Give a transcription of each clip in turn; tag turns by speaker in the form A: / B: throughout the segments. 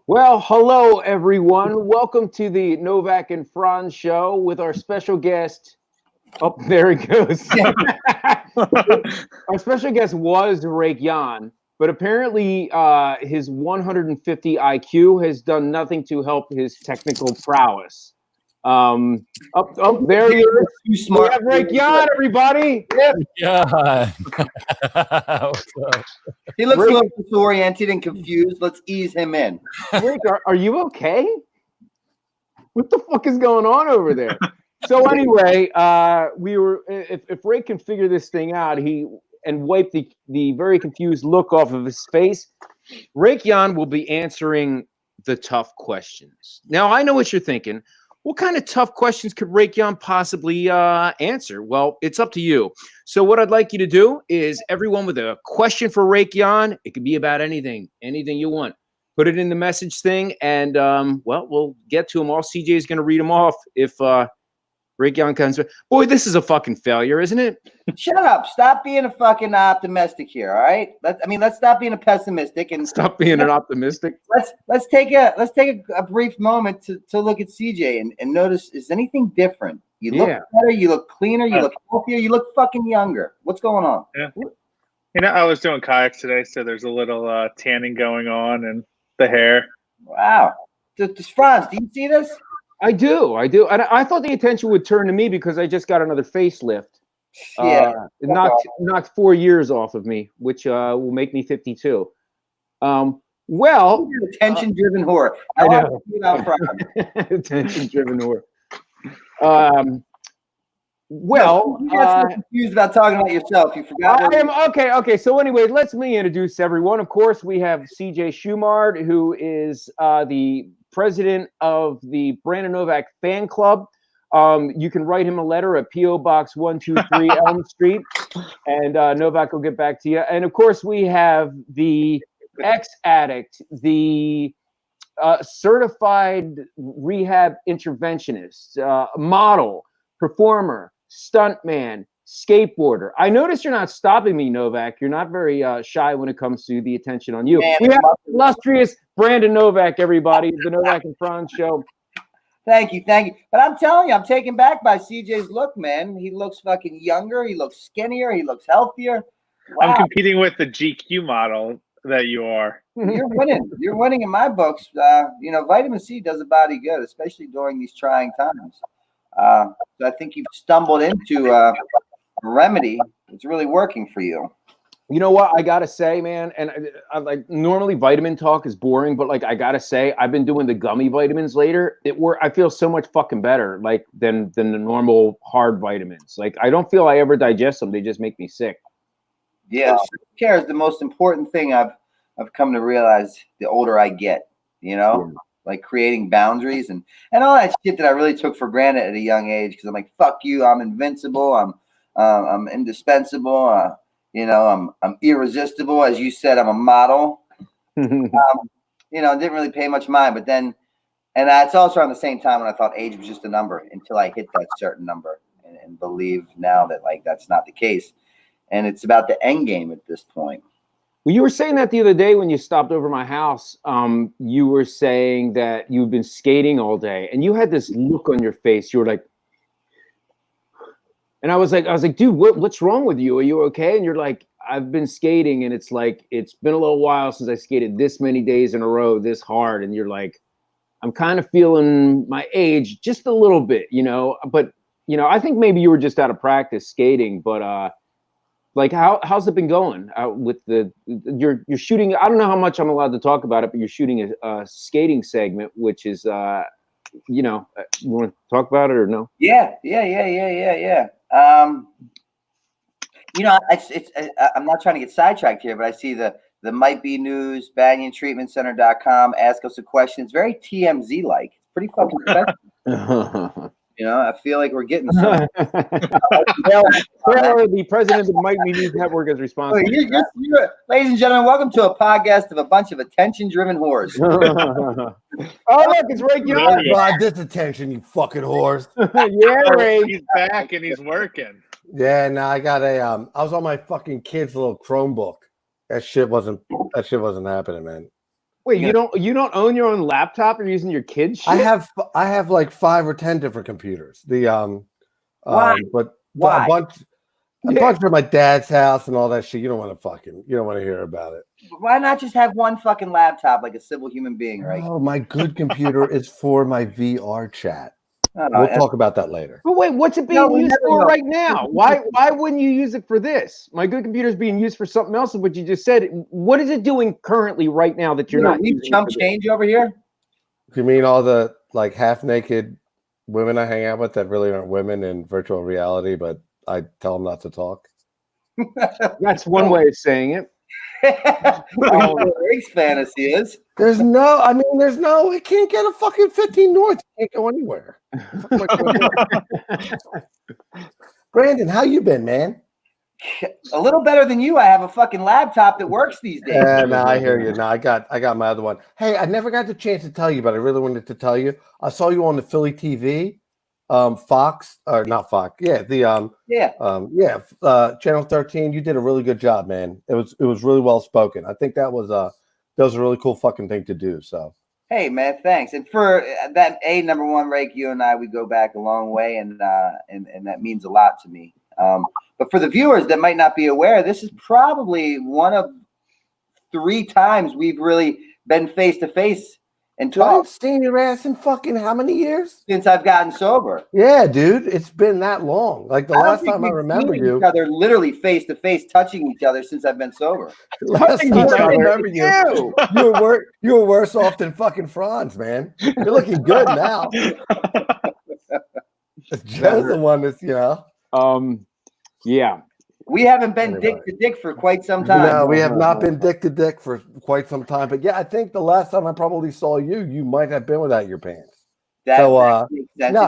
A: Well, hello everyone. Welcome to the Novak and Frantz show with our special guest. Oh, there he goes. Our special guest was Rake Jan, but apparently his 150 IQ has done nothing to help his technical prowess. There he is.
B: Too smart.
A: We have Rake Jan, everybody.
B: Yep.
C: Yeah.
B: He looks a little disoriented and confused. Let's ease him in.
A: Rake, are you okay? What the fuck is going on over there? So anyway, we were if Ray can figure this thing out, and wipe the very confused look off of his face, Rake Jan will be answering the tough questions. Now I know what you're thinking. What kind of tough questions could Rake Jan possibly answer? Well, it's up to you. So what I'd like you to do is everyone with a question for Rake Jan, it could be about anything you want. Put it in the message thing, and we'll get to them all. CJ is going to read them off if Rake Jan comes. Boy, this is a fucking failure, isn't it?
B: Shut up! Stop being a fucking optimistic here. All right. Let's stop being a pessimistic and
A: Stop being an optimistic.
B: Let's take a brief moment to look at CJ and notice, is anything different? You look better. You look cleaner. You look healthier. You look fucking younger. What's going on?
D: Yeah. I was doing kayaks today, so there's a little tanning going on and the hair.
B: Wow. Frantz, do you see this?
A: I do. And I thought the attention would turn to me because I just got another facelift.
B: Yeah.
A: It knocked 4 years off of me, which will make me 52.
B: Attention-driven whore.
A: I know. Attention-driven whore.
B: You got so confused about talking about yourself. You forgot.
A: I am okay. So anyway, let's introduce everyone. Of course, we have CJ Schumard, who is the president of the Brandon Novak fan club. You can write him a letter at P.O. Box 123 Elm Street, and Novak will get back to you. And of course, we have the ex-addict, the certified rehab interventionist, model, performer, stuntman, skateboarder. I notice you're not stopping me, Novak. You're not very shy when it comes to the attention on you.
B: Man,
A: we have illustrious Brandon Novak, everybody. The Novak and Frantz show.
B: Thank you. But I'm telling you, I'm taken back by CJ's look, man. He looks fucking younger. He looks skinnier. He looks healthier. Wow.
D: I'm competing with the GQ model that you are.
B: You're winning. You're winning in my books. Vitamin C does a body good, especially during these trying times. So I think you've stumbled into a remedy that's really working for you.
A: You know what I gotta say, man, and I like normally vitamin talk is boring, but like I gotta say, I've been doing the gummy vitamins later. I feel so much fucking better, like than the normal hard vitamins. Like I don't feel I ever digest them; they just make me sick.
B: Yeah, self-care is the most important thing I've come to realize the older I get. Like creating boundaries and all that shit that I really took for granted at a young age. Because I'm like, fuck you, I'm invincible, I'm indispensable. I'm irresistible. As you said, I'm a model. Didn't really pay much mind. But then, and it's also around the same time when I thought age was just a number until I hit that certain number and believe now that like that's not the case. And it's about the end game at this point.
A: Well, you were saying that the other day when you stopped over my house. You were saying that you've been skating all day, and you had this look on your face. You were like, and I was like, dude, what's wrong with you? Are you okay? And you're like, I've been skating, and it's like it's been a little while since I skated this many days in a row, this hard. And you're like, I'm kind of feeling my age just a little bit, But I think maybe you were just out of practice skating, but. Like how's it been going with you're shooting? I don't know how much I'm allowed to talk about it, but you're shooting a skating segment, which is you want to talk about it or no?
B: Yeah. I'm not trying to get sidetracked here, but I see the Might Be News, BanyanTreatmentCenter.com. Ask us a question. It's very TMZ like. It's pretty fucking professional. I feel like we're getting some.
A: The president of the Might Be News Network is responsible.
B: Ladies and gentlemen, welcome to a podcast of a bunch of attention-driven whores.
A: Oh, look, it's Rake Jan.
C: God, this attention, you fucking whores.
A: Yeah, Ray.
D: He's back and he's working.
C: Yeah, no, I got I was on my fucking kid's little Chromebook. That shit wasn't happening, man.
A: Wait, you don't own your own laptop? You're using your kid's shit?
C: I have like 5 or 10 different computers.
B: Why?
C: But
B: Why?
C: a bunch from my dad's house and all that shit. You don't want to hear about it.
B: Why not just have one fucking laptop like a civil human being, right?
C: Oh, my good computer is for my VR chat.
B: No,
C: We'll talk about that later.
A: But wait, what's it being used for right now? Why wouldn't you use it for this? My good computer is being used for something else. What you just said. What is it doing currently right now that you're not?
B: We chump change over here.
C: You mean all the like half naked women I hang out with that really aren't women in virtual reality, but I tell them not to talk?
A: That's one way of saying it.
B: Rick's fantasy is.
C: It can't get a fucking 15 North. It can't go anywhere. Brandon, how you been, man?
B: A little better than you. I have a fucking laptop that works these days.
C: Yeah, no, I hear you. No, I got my other one. Hey, I never got the chance to tell you, but I really wanted to tell you. I saw you on the Philly TV, Fox or not Fox. Yeah, Channel 13. You did a really good job, man. It was really well spoken. I think that was a really cool fucking thing to do. So.
B: Hey man, thanks. And for that, number one, Rake, you and I, we go back a long way, and that means a lot to me. But for the viewers that might not be aware, this is probably one of 3 times we've really been face to face and talked.
C: Seen your ass in fucking how many years?
B: Since I've gotten sober.
C: Yeah, dude, it's been that long. Like the last time I remember you,
B: each other literally face to face, touching each other since I've been sober.
C: Last time I remember you, you were worse off than fucking Frantz, man. You're looking good now. Joe's the one that's
A: Yeah.
B: We haven't been dick to dick for quite some time.
C: No, we have not been dick to dick for quite some time. But yeah, I think the last time I probably saw you, you might have been without your pants. I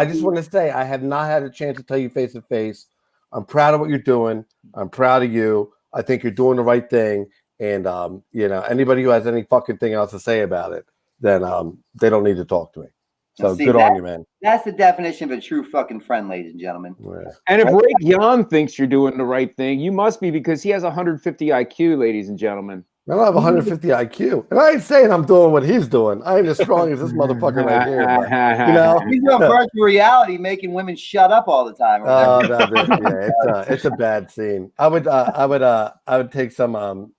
C: just want to say I have not had a chance to tell you face to face. I'm proud of what you're doing. I'm proud of you. I think you're doing the right thing. And anybody who has any fucking thing else to say about it, then they don't need to talk to me. So good on you, man.
B: That's the definition of a true fucking friend, ladies and gentlemen.
C: Yeah.
A: And if Ray Yan thinks you're doing the right thing, you must be, because he has 150 IQ, ladies and gentlemen.
C: I don't have 150 IQ. And I ain't saying I'm doing what he's doing. I ain't as strong as this motherfucker right here. But,
B: he's doing virtual reality, making women shut up all the time.
C: It's a bad scene. I would take some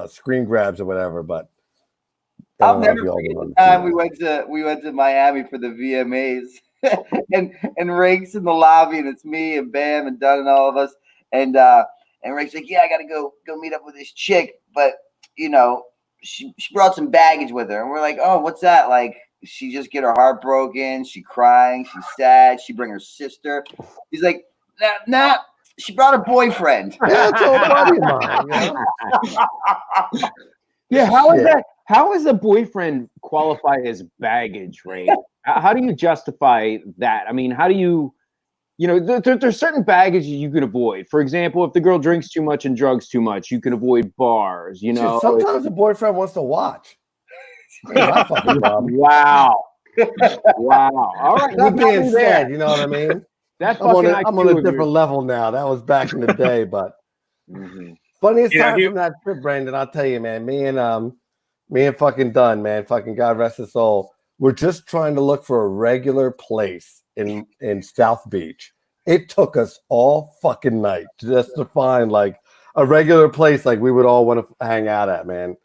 C: screen grabs or whatever, but
B: I'll never forget the time we went to Miami for the VMAs, and Rake's in the lobby, and it's me and Bam and Dunn and all of us, and Rake's like, yeah, I gotta go meet up with this chick, but she brought some baggage with her, and we're like, oh, what's that? Like, she just get her heart broken, she crying, she's sad, she bring her sister. He's like, nah. She brought her boyfriend.
C: Yeah, it's a buddy of mine.
A: Yeah, how is that? How does a boyfriend qualify as baggage, Ray? How do you justify that? I mean, how do you, there's certain baggage you can avoid. For example, if the girl drinks too much and drugs too much, you can avoid bars,
C: Sometimes the boyfriend wants to watch.
A: Wow. All right.
C: With being said, you know what I mean?
A: I'm
C: on a different level now. That was back in the day, but funniest time from that trip, Brandon, I'll tell you, man, me and fucking Dunn, man, fucking God rest his soul. We're just trying to look for a regular place in South Beach. It took us all fucking night just to find like a regular place like we would all want to hang out at, man.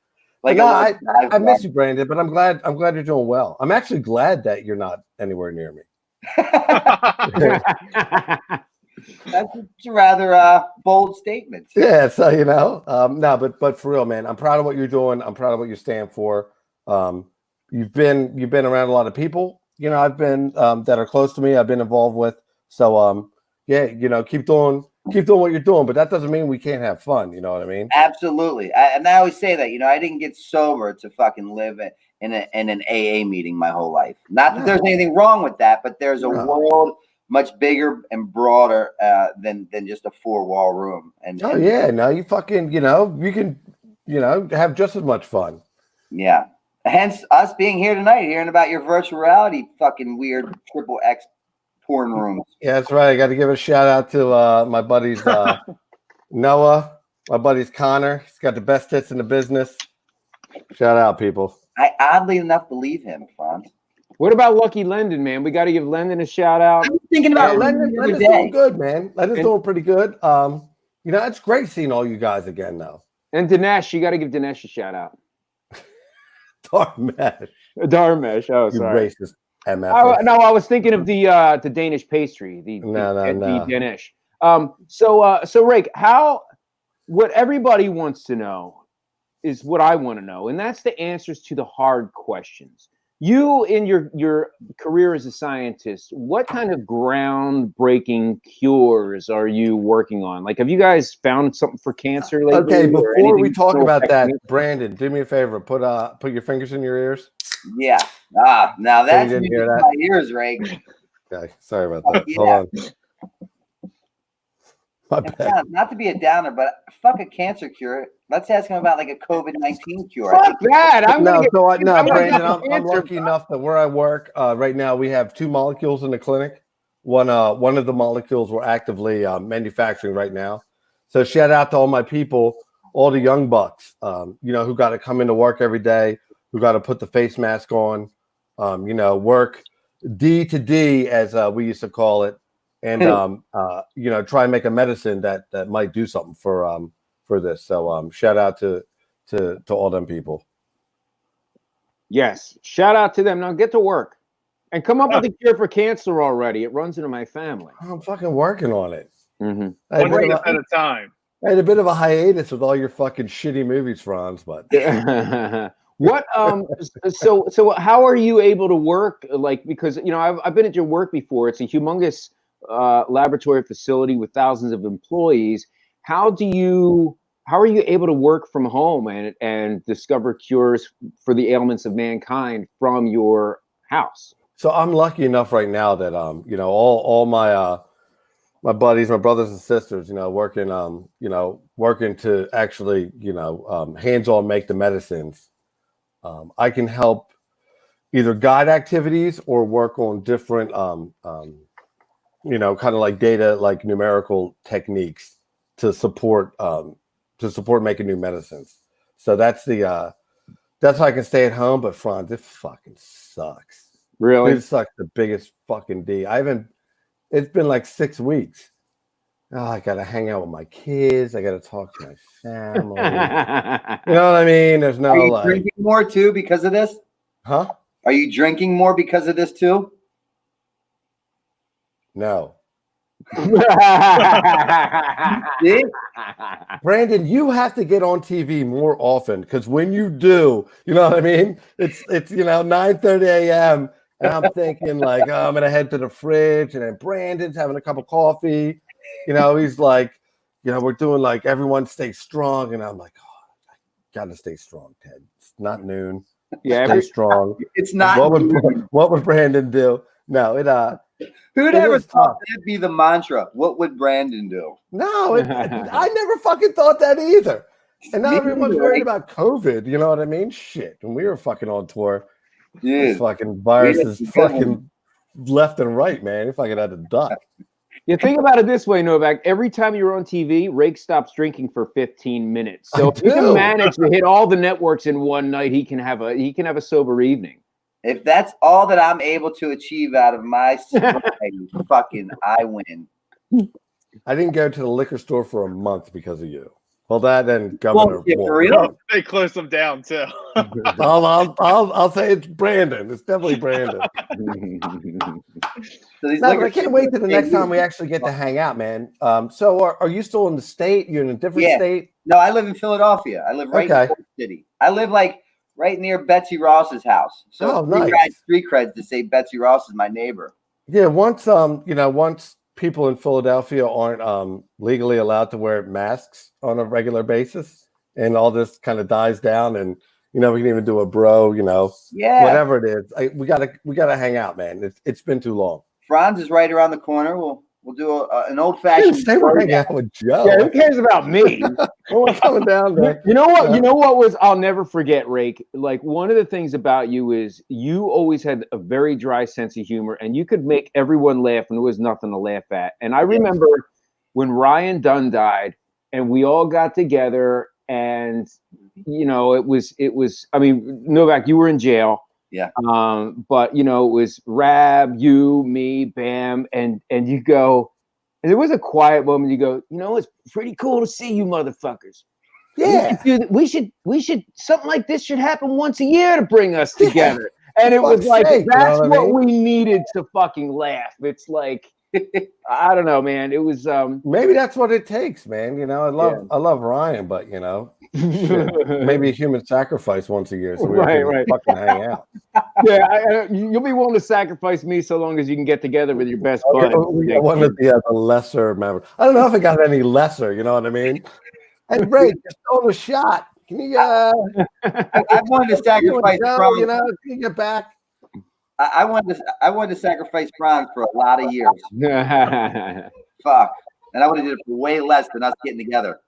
C: Like, I miss you, Brandon, but I'm glad you're doing well. I'm actually glad that you're not anywhere near me.
B: That's a rather bold statement.
C: Yeah, so but for real, man, I'm proud of what you're doing. I'm proud of what you stand for. You've been around a lot of people, I've been that are close to me, I've been involved with. So keep doing what you're doing, but that doesn't mean we can't have fun, you know what I mean?
B: Absolutely. And I always say that, I didn't get sober to fucking live in an AA meeting my whole life. Not that there's anything wrong with that, but there's a world much bigger and broader than just a 4-wall room. And
C: you fucking, you can, have just as much fun.
B: Yeah. Hence us being here tonight, hearing about your virtual reality fucking weird XXX porn rooms.
C: Yeah, that's right. I got to give a shout out to my buddies Noah, my buddies Connor. He's got the best tits in the business. Shout out, people.
B: I oddly enough believe him, Frantz.
A: What about Lucky Lendon, man? We got to give Lendon a shout out.
B: I was thinking about
C: Lendon's doing good, man. Lendon's doing pretty good. It's great seeing all you guys again now.
A: And Dinesh, you got to give Dinesh a shout out. Darmesh. Oh, sorry.
C: You racist MF.
A: No, I was thinking of the Danish pastry. The Danish. So Rick, what everybody wants to know is what I want to know, and that's the answers to the hard questions. You, in your career as a scientist, what kind of groundbreaking cures are you working on? Like, have you guys found something for cancer lately?
C: Okay, before we talk about that, Brandon, do me a favor. Put your fingers in your ears.
B: Yeah. Now that's
C: didn't hear that?
B: my ears, Ray.
C: Okay, sorry about that. Hold on. My bad.
B: Not to be a downer, but fuck a cancer cure. Let's ask him about like a COVID-19 cure.
A: Fuck that!
C: Brandon, I'm lucky enough that where I work right now, we have 2 molecules in the clinic. One of the molecules we're actively manufacturing right now. So shout out to all my people, all the young bucks, who got to come into work every day, who got to put the face mask on, work D to D as we used to call it, and try and make a medicine that might do something for this. So shout out to all them people.
A: Yes, shout out to them. Now get to work and come up with a cure for cancer already. It runs into my family.
C: I'm fucking working on it.
D: Mm-hmm. One day at a time.
C: I had a bit of a hiatus with all your fucking shitty movies, Frantz, but
A: what so how are you able to work, like, because I've been at your work before. It's a humongous laboratory facility with thousands of employees. How are you able to work from home and discover cures for the ailments of mankind from your house?
C: So I'm lucky enough right now that all my buddies, my brothers and sisters, working to actually hands-on make the medicines. I can help either guide activities or work on different kind of like data, like numerical techniques to support making new medicines. So that's how I can stay at home. But Frantz, it fucking sucks.
A: Really?
C: It sucks the biggest fucking D. It's been like 6 weeks. Oh, I gotta hang out with my kids. I gotta talk to my family. You know what I mean? There's no
B: Are you drinking more too because of this?
C: Huh?
B: Are you drinking more because of this too?
C: No. Brandon, you have to get on TV more often, because when you do, you know what I mean? It's 9:30 a.m. and I'm thinking like, oh, I'm gonna head to the fridge, and then Brandon's having a cup of coffee. He's like, we're doing like everyone stay strong, and I'm like, oh, I gotta stay strong, Ted. It's not noon.
A: Yeah,
C: stay strong.
B: It's not.
C: What would Brandon do? No,
B: who'd ever thought that'd be the mantra? What would Brandon do?
C: No, I never fucking thought that either. And now everyone's worried about COVID. You know what I mean? Shit. When we were fucking on tour, this fucking viruses fucking left and right, man. If I could have a duck.
A: You think about it this way, Novak. Every time you're on TV, Rake stops drinking for 15 minutes. So if he can manage to hit all the networks in one night, he can have a sober evening.
B: If that's all that I'm able to achieve out of my sobriety, I win.
C: I didn't go to the liquor store for a month because of you. Well, that and Governor.
B: For real?
D: They closed them down too.
C: I'll say it's Brandon. It's definitely Brandon. I can't wait till the next time we actually get to hang out, man. So are you still in the state? You're in a different state?
B: No, I live in Philadelphia. I live right in the city. I live like right near Betsy Ross's house. So
C: nice.
B: Street creds to say Betsy Ross is my neighbor.
C: Yeah, once people in Philadelphia aren't legally allowed to wear masks on a regular basis, and all this kind of dies down, and we can even do a whatever it is. We gotta hang out, man. It's been too long.
B: Frantz is right around the corner. We'll do an old fashioned.
C: Stay hang out with Joe.
A: Yeah, who cares about me?
C: Coming down there.
A: You know what? You know what was? I'll never forget, Rake. Like, one of the things about you is you always had a very dry sense of humor, and you could make everyone laugh, and there was nothing to laugh at. And I remember when Ryan Dunn died, and we all got together, and you know, it was. I mean, Novak, you were in jail.
B: Yeah.
A: But you know, it was Rab, you, me, Bam, and you go, and there was a quiet moment. You go, you know, it's pretty cool to see you, motherfuckers.
C: Yeah.
A: We should something like this should happen once a year to bring us together. And it was like,
C: sake,
A: that's
C: you know
A: what
C: what I mean?
A: we needed to fucking laugh. It's like, I don't know, man. It was
C: maybe that's what it takes, man. You know, I love Ryan, but you know, shit, maybe a human sacrifice once a year so we can fucking hang out.
A: Yeah, you'll be willing to sacrifice me so long as you can get together with your best bud.
C: I wanted the lesser member. I don't know if I got any lesser, you know what I mean? And Ray, just throw a shot. Can you
B: I wanted to sacrifice Frantz.
C: You know, can you get back?
B: I wanted to sacrifice Frantz for a lot of years. Fuck. And I would have did it for way less than us getting together.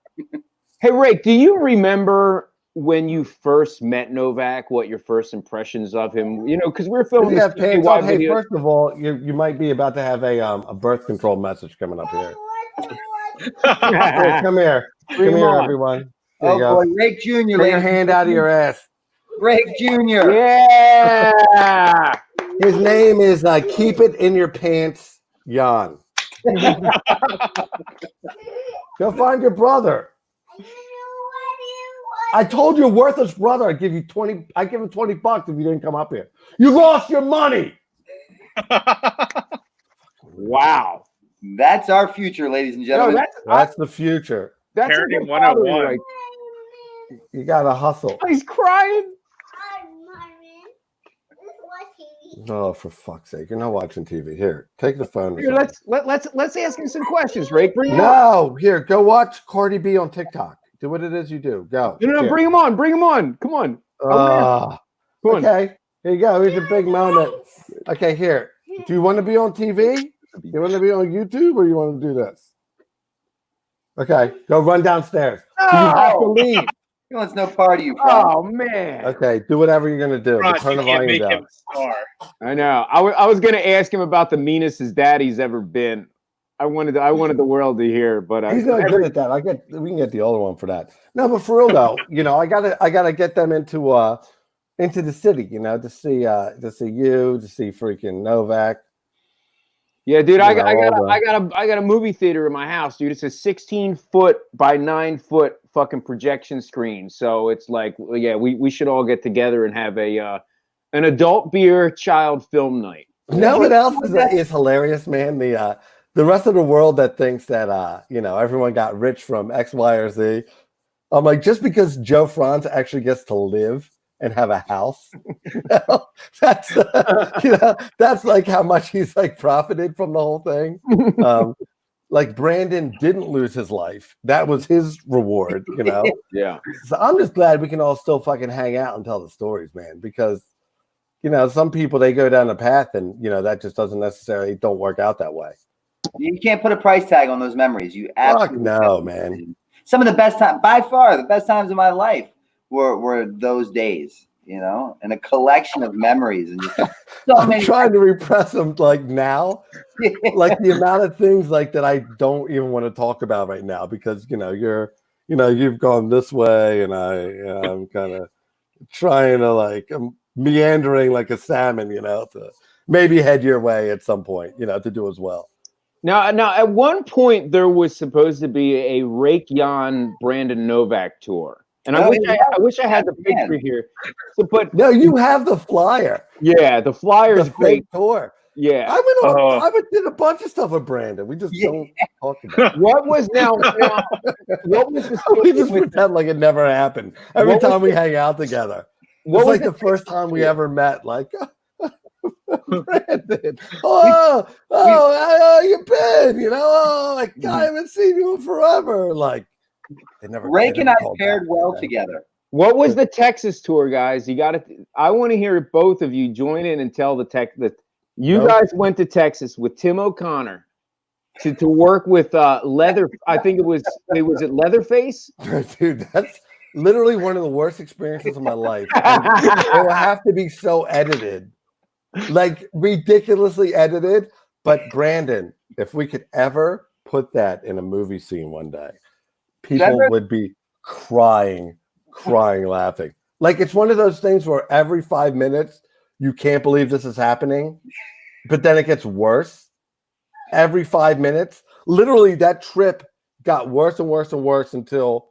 A: Hey, Rick, do you remember when you first met Novak, what your first impressions of him? You know, because we're filming this
C: pants on. Hey, first of all, you might be about to have a birth control message coming up here. Hey, come here. Come here, everyone. There you go.
B: Boy, Rake Jr.
C: Take your hand out of your ass.
B: Rake Jr.
A: Yeah.
C: His name is Keep It in Your Pants, Jan. Go find your brother. I told you, worthless brother. I give him $20 if you didn't come up here. You lost your money.
A: Wow.
B: That's our future, ladies and gentlemen.
C: That's the future.
A: That's
D: Parenting 101.
A: Right.
C: You gotta hustle.
A: Oh, he's crying.
C: Oh, for fuck's sake! You're not watching TV. Here, take the phone.
A: Here, let's ask him some questions, Ray.
C: Here, go watch Cardi B on TikTok. Do what it is you do. Go.
A: No, bring him on. Bring him on. Come on. Come on.
C: Okay, here you go. Here's a big moment. Okay, here. Do you want to be on TV? You want to be on YouTube, or you want to do this? Okay, go run downstairs.
A: No!
C: You have to leave.
B: He wants no part of you, Frantz.
A: Oh man.
C: Okay, do whatever you're gonna do.
D: Frantz,
C: Turn the volume down.
A: I know. I was gonna ask him about the meanest his daddy's ever been. I wanted the world to hear, but
C: he's not good at that. We can get the older one for that. No, but for real though, you know, I gotta get them into the city, you know, to see you, to see freaking Novak.
A: Yeah, dude, I got a movie theater in my house, dude. It's a 16-foot by 9-foot fucking projection screen. So it's like, yeah, we should all get together and have an adult beer child film night.
C: You know what else is hilarious, man? The rest of the world that thinks that you know, everyone got rich from X, Y, or Z. I'm like, just because Joe Frantz actually gets to live and have a house, you know, that's you know, that's like how much he's like profited from the whole thing. Like Brandon didn't lose his life; that was his reward, you know.
A: Yeah.
C: So I'm just glad we can all still fucking hang out and tell the stories, man. Because you know, some people they go down a path, and you know that just doesn't necessarily don't work out that way.
B: You can't put a price tag on those memories. You absolutely
C: no, man.
B: Some of the best time, by far, the best times of my life were those days, you know, and a collection of memories. And just
C: I'm trying to repress them like now, like the amount of things like that I don't even want to talk about right now because you know you've gone this way and I'm kind of trying to like I'm meandering like a salmon, you know, to maybe head your way at some point, you know, to do as well.
A: Now, at one point there was supposed to be a Rake Jan Brandon Novak tour. And I wish I had the picture here. So, but
C: no, you have the flyer.
A: Yeah, the flyer is great
C: tour.
A: Yeah,
C: I did a bunch of stuff with Brandon. We just don't talk about it.
A: What was what was the
C: we just pretend like it never happened every time we hang out together. It's like the first time we ever met. Like, Brandon, how you been? You know, like I haven't seen you in forever. Like.
B: Rake and I paired well together.
A: What was the Texas tour, guys? You got to. I want to hear both of you join in and tell you guys went to Texas with Tim O'Connor to work with Leather. I think it was Leatherface.
C: Dude, that's literally one of the worst experiences of my life. It will have to be so edited, like ridiculously edited. But Brandon, if we could ever put that in a movie scene one day. People would be crying crying laughing. Like it's one of those things where every 5 minutes you can't believe this is happening, but then it gets worse every 5 minutes. Literally, that trip got worse and worse and worse until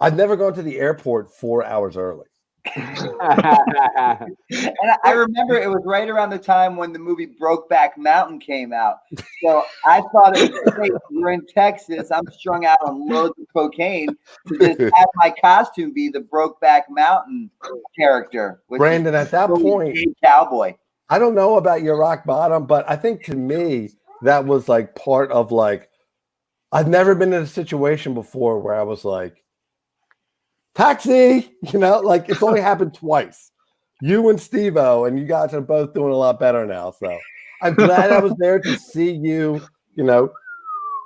C: I'd never gone to the airport 4 hours early.
B: And I remember it was right around the time when the movie Brokeback Mountain came out. So I thought it was great. We're in Texas. I'm strung out on loads of cocaine to just have my costume be the Brokeback Mountain character.
C: Brandon, at that point,
B: cowboy.
C: I don't know about your rock bottom, but I think to me that was like part of like I've never been in a situation before where I was like, taxi, like it's only happened twice. You and Steve-O, and you guys are both doing a lot better now. So I'm glad I was there to see you,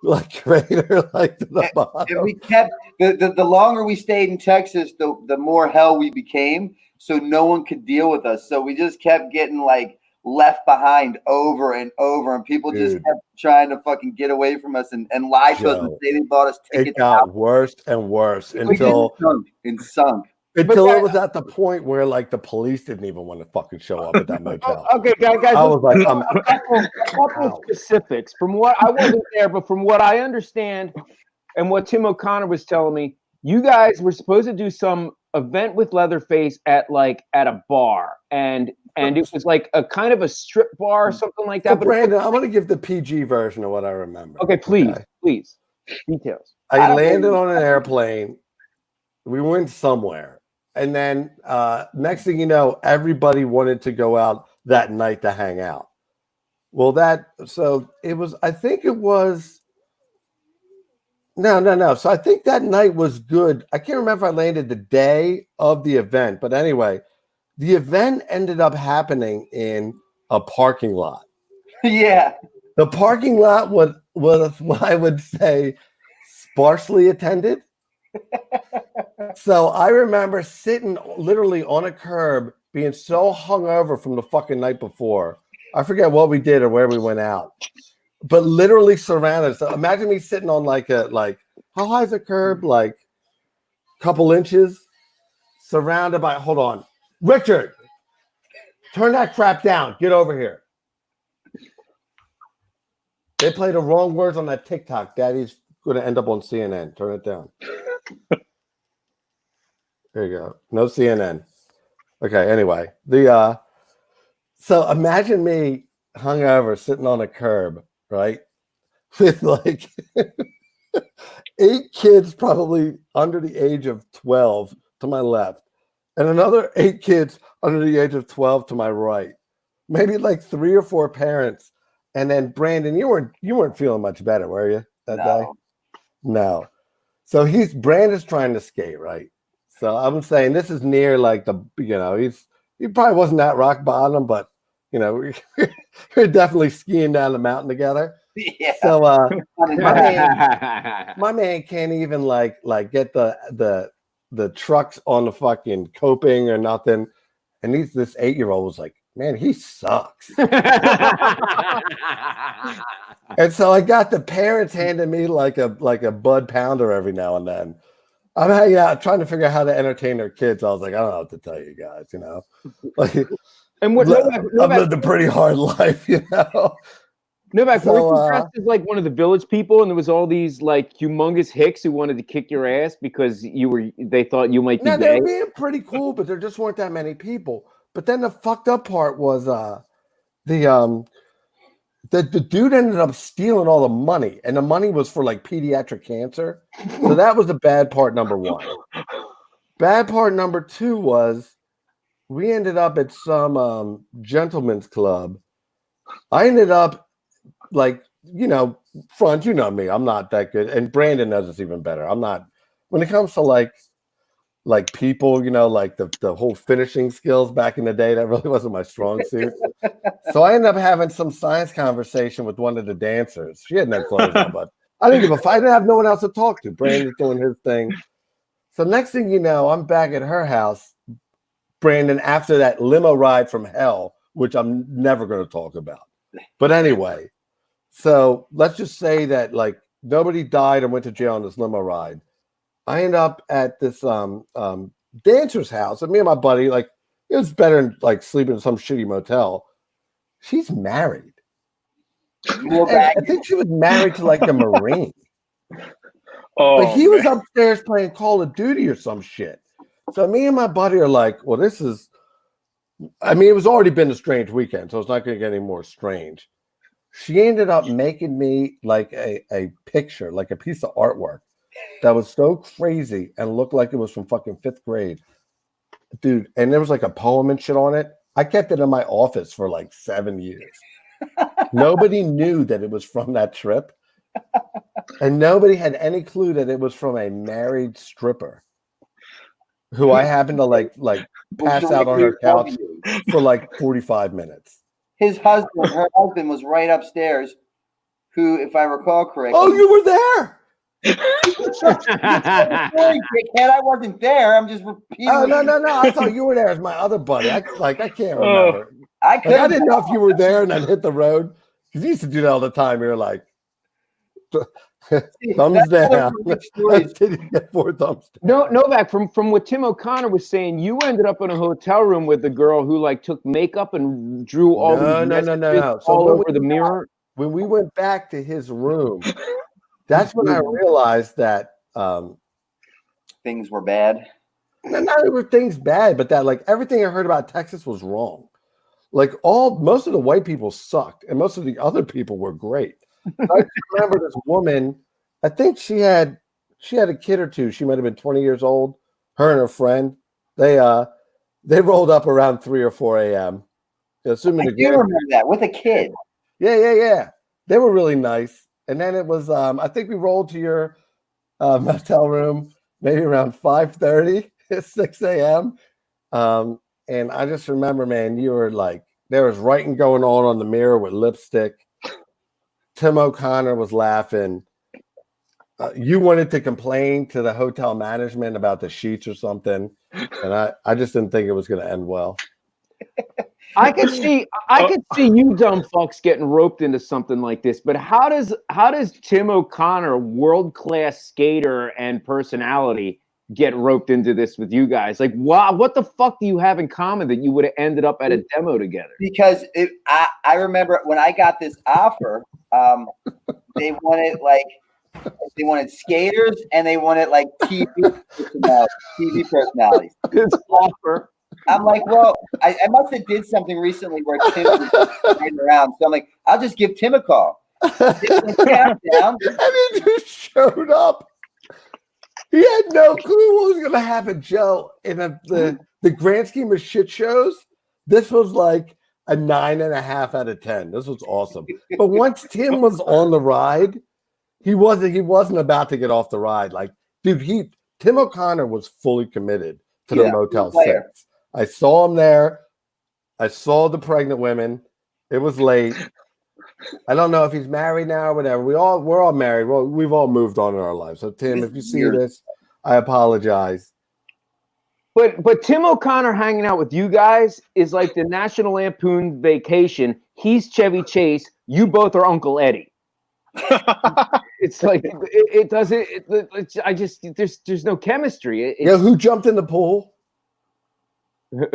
C: like crater like to the bottom.
B: And we kept the longer we stayed in Texas, the more hell we became. So no one could deal with us. So we just kept getting like left behind over and over, and people just kept trying to fucking get away from us and lie to us and say they bought us tickets.
C: It got worse and worse until it was at the point where like the police didn't even want to fucking show up at that motel.
A: Okay, guys,
C: I was like,
A: a couple specifics from what I wasn't there, but from what I understand and what Tim O'Connor was telling me, you guys were supposed to do some event with Leatherface at a bar, and it was like a kind of a strip bar or something like that.
C: So Brandon, I'm going to give the PG version of what I remember.
A: Okay, please, details.
C: I landed on an airplane. We went somewhere, and then next thing you know, everybody wanted to go out that night to hang out. Well, so it was. I think it was. No. So I think that night was good. I can't remember if I landed the day of the event, but anyway, the event ended up happening in a parking lot.
B: Yeah.
C: The parking lot was what I would say sparsely attended. So I remember sitting literally on a curb being so hungover from the fucking night before. I forget what we did or where we went out. But literally surrounded. So imagine me sitting on how high is a curb? Like a couple inches, surrounded by. Hold on, Richard, turn that crap down. Get over here. They play the wrong words on that TikTok. Daddy's going to end up on CNN. Turn it down. There you go. No CNN. Okay. Anyway, so imagine me hungover sitting on a curb. Right? With like 8 kids probably under the age of 12 to my left, and another 8 kids under the age of 12 to my right. Maybe like 3 or 4 parents. And then Brandon, you weren't feeling much better, were you that day? No. So Brandon's trying to skate, right? So I'm saying this is near like he probably wasn't at rock bottom, but we're definitely skiing down the mountain together.
B: Yeah.
C: So my man can't even like get the trucks on the fucking coping or nothing. And this 8-year-old was like, man, he sucks. And so I got the parents handing me like a Bud Pounder every now and then. I'm hanging out trying to figure out how to entertain their kids. I was like, I don't know what to tell you guys, like.
A: And what
C: I've lived a pretty hard life,
A: Novak, were you dressed as like one of the village people, and there was all these like humongous hicks who wanted to kick your ass because they thought you might be gay?
C: They were being pretty cool, but there just weren't that many people. But then the fucked up part was the dude ended up stealing all the money, and the money was for like pediatric cancer. So that was the bad part number 1. Bad part number 2 was we ended up at some gentleman's club. I ended up like, Frantz, you know me, I'm not that good. And Brandon knows it's even better. I'm not, when it comes to like people, like the whole finishing skills back in the day, that really wasn't my strong suit. So I ended up having some science conversation with one of the dancers. She had no clothes on, but I didn't give a fuck. I didn't have no one else to talk to. Brandon's doing his thing. So next thing you know, I'm back at her house, Brandon, after that limo ride from hell, which I'm never going to talk about. But anyway, so let's just say that like nobody died and went to jail on this limo ride. I end up at this dancer's house. And me and my buddy, like, it was better than like sleeping in some shitty motel. She's married. I think she was married to like a Marine.
D: Oh,
C: but he was upstairs playing Call of Duty or some shit. So me and my buddy are like, well, this is, I mean, it was already been a strange weekend, so it's not going to get any more strange. She ended up making me like a picture, like a piece of artwork that was so crazy and looked like it was from fucking 5th grade. Dude, and there was like a poem and shit on it. I kept it in my office for like 7 years. Nobody knew that it was from that trip. And nobody had any clue that it was from a married stripper who I happened to like pass out on her couch for like 45 minutes.
B: Her husband was right upstairs, who, if I recall correctly.
C: Oh, you were there.
B: I wasn't there. I'm just repeating.
C: Oh, no. I thought you were there as my other buddy. I can't remember.
B: I
C: didn't know if you were there and then hit the road. Because you used to do that all the time. You're like, thumbs down. Didn't get 4 thumbs down.
A: No, Novak, from what Tim O'Connor was saying, you ended up in a hotel room with the girl who like took makeup and drew all
C: no.
A: all over the mirror.
C: When we went back to his room, that's when I realized that
B: things were bad.
C: Not were things bad, but that like everything I heard about Texas was wrong. Like most of the white people sucked, and most of the other people were great. I remember this woman. I think she had a kid or two. She might have been 20 years old. Her and her friend. They rolled up around 3 or 4 a.m. Assuming
B: I do remember that with a kid.
C: Yeah. They were really nice. And then it was I think we rolled to your motel room maybe around 5:30, 6 a.m. And I just remember, man, you were like, there was writing going on the mirror with lipstick. Tim O'Connor was laughing. You wanted to complain to the hotel management about the sheets or something. And I just didn't think it was going to end well.
A: I could see you dumb fucks getting roped into something like this, but how does Tim O'Connor, world-class skater and personality, get roped into this with you guys? Like, wow, what the fuck do you have in common that you would have ended up at a demo together?
B: Because I remember when I got this offer, they wanted skaters and they wanted like TV personalities.
A: This offer.
B: I'm like, well, I must have did something recently where Tim was running around. So I'm like, I'll just give Tim a call.
C: And he just showed up. He had no clue what was going to happen, Joe. In the grand scheme of shit shows, this was like a 9.5 out of 10. This was awesome. But once Tim was on the ride, he wasn't about to get off the ride. Like, dude, Tim O'Connor was fully committed to the Motel 6. I saw him there. I saw the pregnant women. It was late. I don't know if he's married now or whatever. We're all married. Well, we've all moved on in our lives. So Tim, if you see this, I apologize.
A: But Tim O'Connor hanging out with you guys is like the National Lampoon Vacation. He's Chevy Chase. You both are Uncle Eddie. It's like it doesn't. I just there's no chemistry.
C: Who jumped in the pool in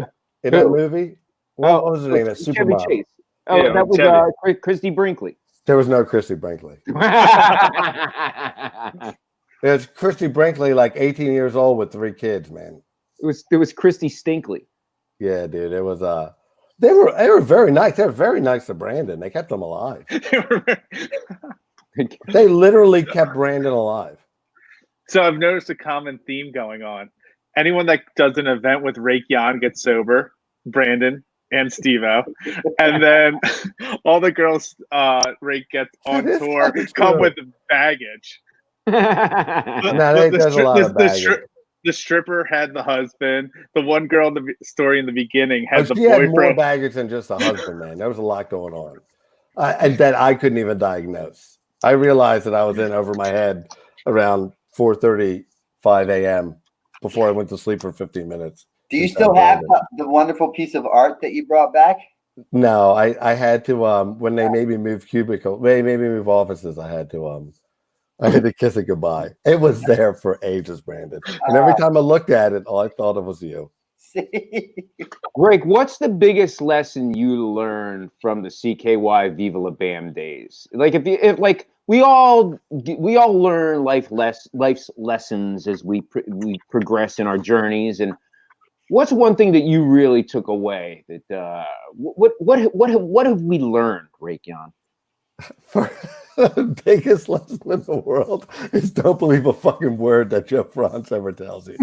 C: that movie? What was her name? Supermodel.
A: Chase. Oh, yeah, that was Christy Brinkley.
C: There was no Christy Brinkley. It's Christy Brinkley, like 18 years old with 3 kids, man.
A: It was Christy Stinkley.
C: Yeah, dude. It was they were very nice. They were very nice to Brandon. They kept him alive. They literally kept Brandon alive.
D: So I've noticed a common theme going on. Anyone that does an event with Rake Yan gets sober, Brandon and Steve-O. And then all the girls Rake gets on tour come with baggage.
C: There's a lot of baggage.
D: The stripper had the husband. The one girl in the story in the beginning had the
C: she
D: boyfriend.
C: Had more baggage than just the husband, man. There was a lot going on. And that I couldn't even diagnose. I realized that I was in over my head around 4:35 a.m. before I went to sleep for 15 minutes.
B: Do you still have the wonderful piece of art that you brought back?
C: No, I had to when they made me move offices, I I had to kiss it goodbye. It was there for ages, Brandon. And every time I looked at it, all I thought of was you.
A: Greg, what's the biggest lesson you learned from the CKY Viva La Bam days? Like, if we all learn life's lessons as we progress in our journeys. And what's one thing that you really took away? That what have we learned, Raikyan?
C: The biggest lesson in the world is don't believe a fucking word that Joe Frantz ever tells you.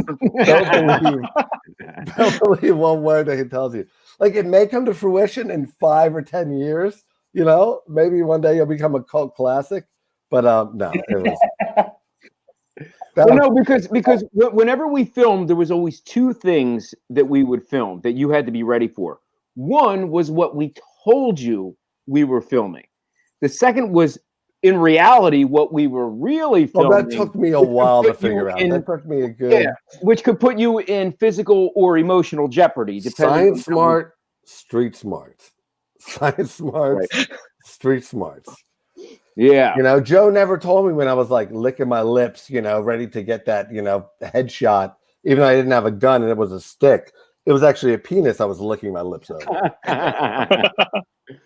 C: Don't believe one word that he tells you. Like, it may come to fruition in 5 or 10 years, you know, maybe one day you'll become a cult classic, but no, it was
A: because whenever we filmed, there was always 2 things that we would film that you had to be ready for. One was what we told you we were filming. The second was, in reality, what we were really filming.
C: Well, that took me a while to figure out. That took me a good...
A: Yeah, which could put you in physical or emotional jeopardy.
C: Science smart, street smarts. Science smarts, right. Street smarts.
A: Yeah.
C: You know, Joe never told me when I was like licking my lips, you know, ready to get that, you know, headshot, even though I didn't have a gun and it was a stick. It was actually a penis I was licking my lips over.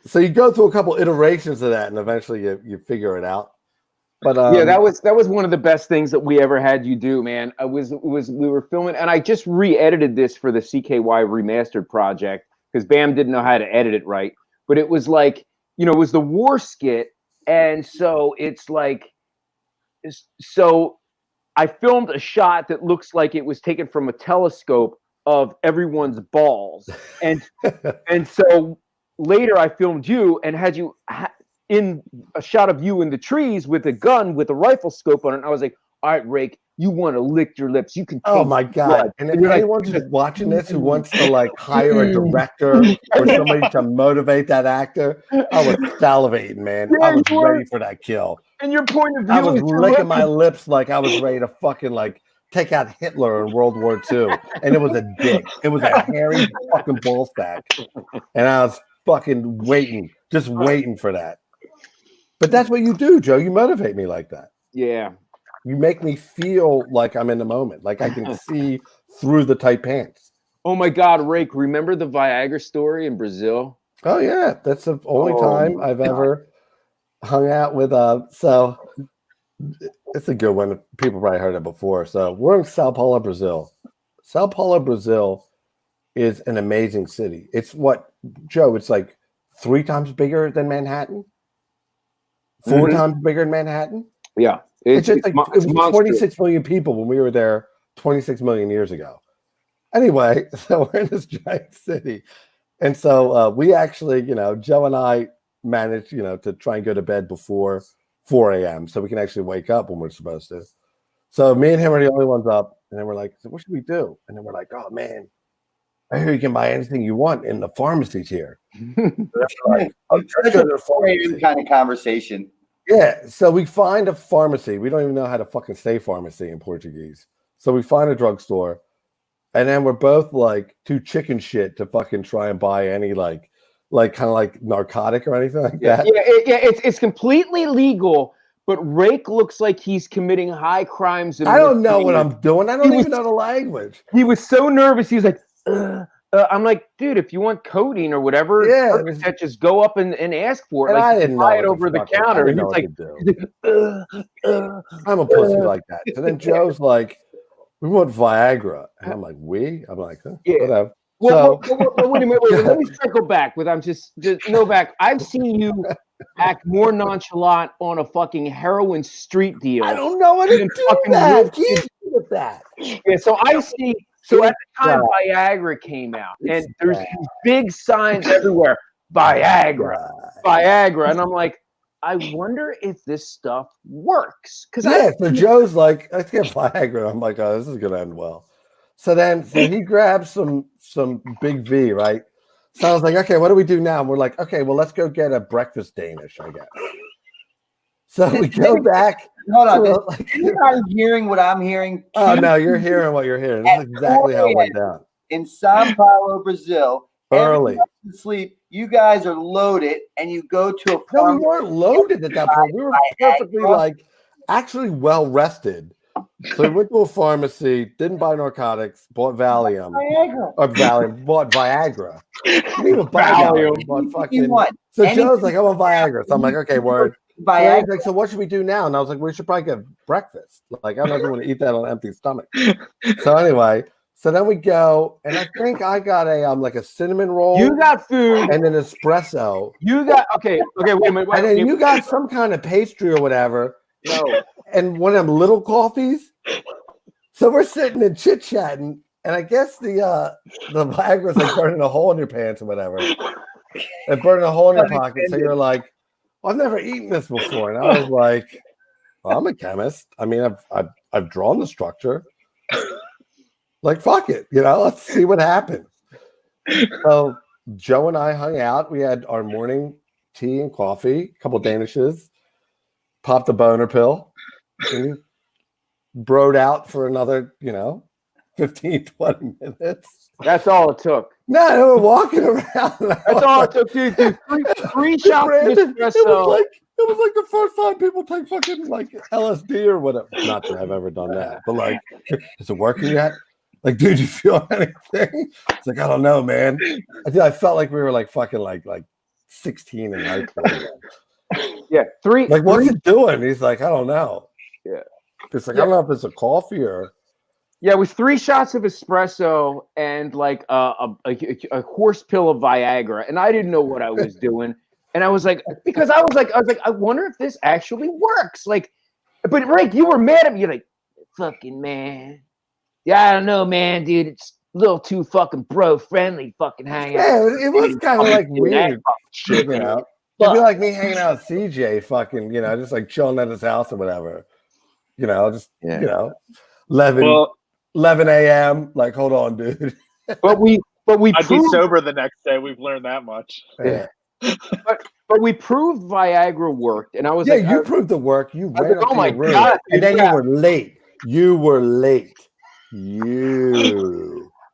C: So you go through a couple iterations of that, and eventually you figure it out. But
A: yeah, that was one of the best things that we ever had you do, man. We were filming, and I just re-edited this for the CKY remastered project because Bam didn't know how to edit it right. But it was like, you know, it was the war skit, and so it's like, so I filmed a shot that looks like it was taken from a telescope of everyone's balls, and so. Later, I filmed you and had you in a shot of you in the trees with a gun with a rifle scope on it. And I was like, all right, Rake, you want to lick your lips. You can.
C: Oh, my God.
A: Blood.
C: And if anyone's just watching this who wants to like hire a director or somebody to motivate that actor, I was salivating, man.
A: Yeah,
C: I was ready for that kill.
A: And your point of view,
C: I was licking my lips like I was ready to fucking like take out Hitler in World War II. And it was a dick. It was a hairy fucking ball sack. And I was fucking waiting, just waiting for that. But that's what you do, Joe. You motivate me like that.
A: Yeah.
C: You make me feel like I'm in the moment, like I can see through the tight pants.
A: Oh my God, Rake, remember the Viagra story in Brazil?
C: Oh yeah, that's the only time I've ever hung out with so it's a good one. People probably heard it before. So we're in Sao Paulo, Brazil. Sao Paulo, Brazil is an amazing city. It's what, Joe, it's like 3 times bigger than Manhattan? 4 times bigger than Manhattan?
A: Yeah.
C: It's just like, it was 26 million people when we were there 26 million years ago. Anyway, so we're in this giant city. And so we actually, you know, Joe and I managed, you know, to try and go to bed before 4 a.m. so we can actually wake up when we're supposed to. So me and him are the only ones up. And then we're like, so what should we do? And then we're like, oh, man. I hear you can buy anything you want in the pharmacies here.
B: Like, that's a kind of conversation.
C: Yeah, so we find a pharmacy. We don't even know how to fucking say pharmacy in Portuguese. So we find a drugstore, and then we're both like too chicken shit to fucking try and buy any like kind of like narcotic or anything like that.
A: Yeah, it's completely legal. But Rake looks like he's committing high crimes.
C: I don't know what I'm doing. I don't even know the language.
A: He was so nervous. He was like, I'm like, dude, if you want codeine or whatever, just go up and ask for it.
C: And
A: like,
C: I didn't
A: buy
C: know
A: it over the counter. And he's like,
C: I'm a pussy like that. So then Joe's like, we want Viagra. And I'm like, I'm like, huh?
A: Yeah.
C: Whatever.
A: Well, wait a minute. Let me circle back with just Novak. I've seen you act more nonchalant on a fucking heroin street deal.
C: I don't know what to do that. He's with that.
A: Yeah, so I see. So at the time Viagra came out, and there's these big signs everywhere, Viagra, and I'm like, I wonder if this stuff works.
C: So Joe's like, let's get Viagra. I'm like, oh, this is gonna end well. So he grabs some big V, right? So I was like, okay, what do we do now? And we're like, okay, well, let's go get a breakfast Danish, I guess. So we go back.
B: Hold on, you're not hearing what I'm hearing.
C: Oh no, you're hearing what you're hearing. This is exactly how it went down.
B: In Sao Paulo, Brazil,
C: early
B: sleep. You guys are loaded, and you go to a.
C: No, we weren't loaded at that point. We were perfectly like actually well rested. So we went to a pharmacy, didn't buy narcotics, bought Valium. Bought Viagra. We even buy Valium. Bought fucking. So Joe's like, I want Viagra. So I'm like, okay, word. So he's like, so what should we do now? And I was like, we should probably get breakfast. Like, I don't know if you want to eat that on an empty stomach. So anyway, so then we go, and I think I got a like a cinnamon roll.
A: You got food
C: and an espresso.
A: You got okay. Wait a minute.
C: And then you got some kind of pastry or whatever.
A: No.
C: And one of them little coffees. So we're sitting and chit chatting, and I guess the Viagra's like burning a hole in your pants or whatever, and burning a hole in your pocket. So you're like, well, I've never eaten this before, and I was like, well, I'm a chemist. I mean, I've drawn the structure. Like, fuck it, let's see what happens. So Joe and I hung out. We had our morning tea and coffee, a couple Danishes, popped a boner pill, and broed out for another, 15, 20 minutes.
A: That's all it took.
C: No, they were walking around.
A: That's all it took, dude. Three shots of espresso.
C: It was like the first time people take fucking like LSD or whatever. Not that I've ever done that, but like, is it working yet? Like, dude, you feel anything? It's like, I don't know, man. I felt like we were like fucking like 16 in high school.
A: Yeah, three.
C: Like, what's it doing? He's like, I don't know.
A: Yeah.
C: It's like, I don't know if it's a coffee or.
A: Yeah, it was 3 shots of espresso and like a horse pill of Viagra, and I didn't know what I was doing. And I was like, I wonder if this actually works. Like, but Rick, you were mad at me. You're like, fucking man. Yeah, I don't know, man, dude. It's a little too fucking bro friendly. Fucking hang out.
C: Yeah, it was kind of like weird. Shit, It'd be like me hanging out with CJ, fucking, just like chilling at his house or whatever. 11 a.m. Like, hold on, dude.
A: But we
D: I'd be sober the next day. We've learned that much.
C: Yeah.
A: But we proved Viagra worked, and I was
C: you proved the work. You ran up
A: oh my
C: room,
A: God,
C: and then you were late.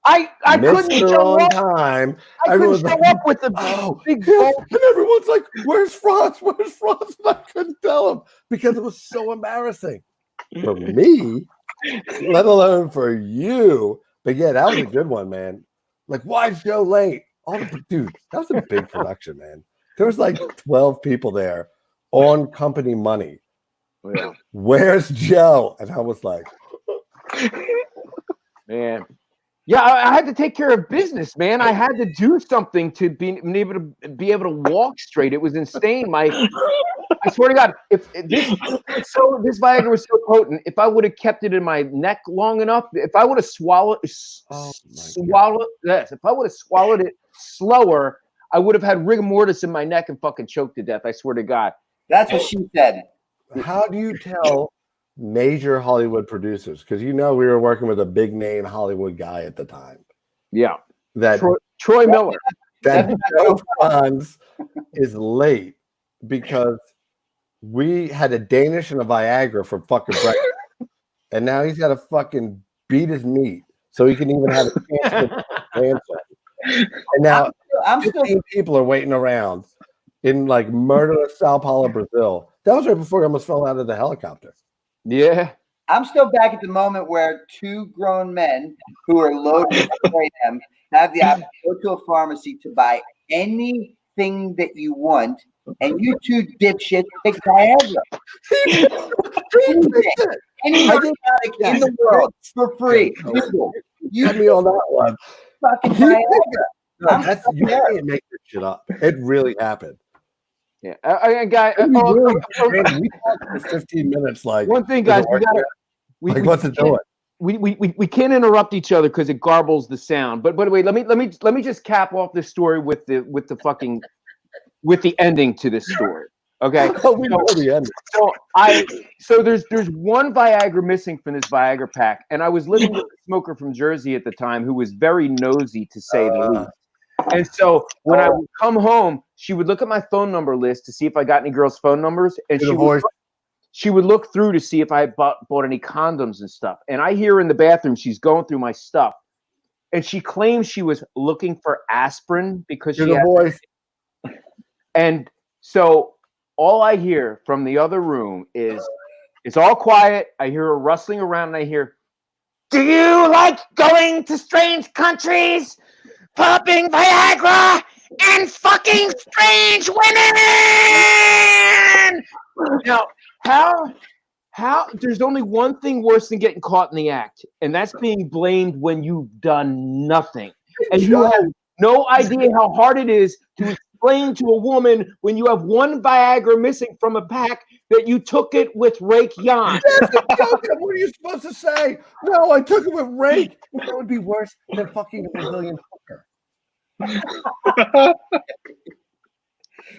C: I
A: couldn't show
C: on
A: up.
C: time.
A: I couldn't show up with the big bowl.
C: And everyone's like, "Where's Frantz? Where's Frantz?" And I couldn't tell him because it was so embarrassing for me, let alone for you. But yeah, that was a good one, man. Like, why is Joe late? Dude, that was a big production, man. There was like 12 people there on company money.
A: Yeah.
C: Where's Joe? And I was like,
A: man. Yeah, I had to take care of business, man. I had to do something to be able to walk straight. It was insane. I swear to God, if this Viagra was so potent, if I would have kept it in my neck long enough, if I would have swallowed it slower, I would have had rigor mortis in my neck and fucking choked to death. I swear to God.
B: That's what she said.
C: How do you tell major Hollywood producers? Because we were working with a big name Hollywood guy at the time.
A: Yeah.
C: That
A: Troy Miller.
C: That Joe Frantz is late because we had a Danish and a Viagra for fucking breakfast. And now he's got to fucking beat his meat so he can even have a chance to answer. And now 15 people are waiting around in like murderous Sao Paulo, Brazil. That was right before I almost fell out of the helicopter.
A: Yeah.
B: I'm still back at the moment where 2 grown men who are loaded for them have the option to go to a pharmacy to buy anything that you want, and you 2 dipshits pick Viagra. Any narcotic in the world for free.
C: You had me on that one.
B: Fucking Viagra.
C: No, you can't make this shit up. It really happened.
A: Yeah, guy.
C: We talked for 15 minutes. Like,
A: one thing, guys,
C: what's it doing?
A: We can't interrupt each other because it garbles the sound. But wait, let me just cap off this story with the ending to this story. Okay.
C: We know the ending.
A: So there's one Viagra missing from this Viagra pack, and I was living with a smoker from Jersey at the time who was very nosy, to say the least. And so when I would come home, she would look at my phone number list to see if I got any girls' phone numbers, and she would look through to see if I had bought any condoms and stuff. And I hear in the bathroom she's going through my stuff, and she claims she was looking for aspirin because she had
C: voice.
A: And so all I hear from the other room is It's all quiet. I hear her rustling around, and I hear, "Do you like going to strange countries, popping Viagra, and fucking strange women?" Now, how? There's only one thing worse than getting caught in the act, and that's being blamed when you've done nothing, and you have no idea how hard it is to explain to a woman when you have one Viagra missing from a pack that you took it with Rake Jan.
C: What are you supposed to say? No, I took it with Rake. That would be worse than fucking a Brazilian hooker.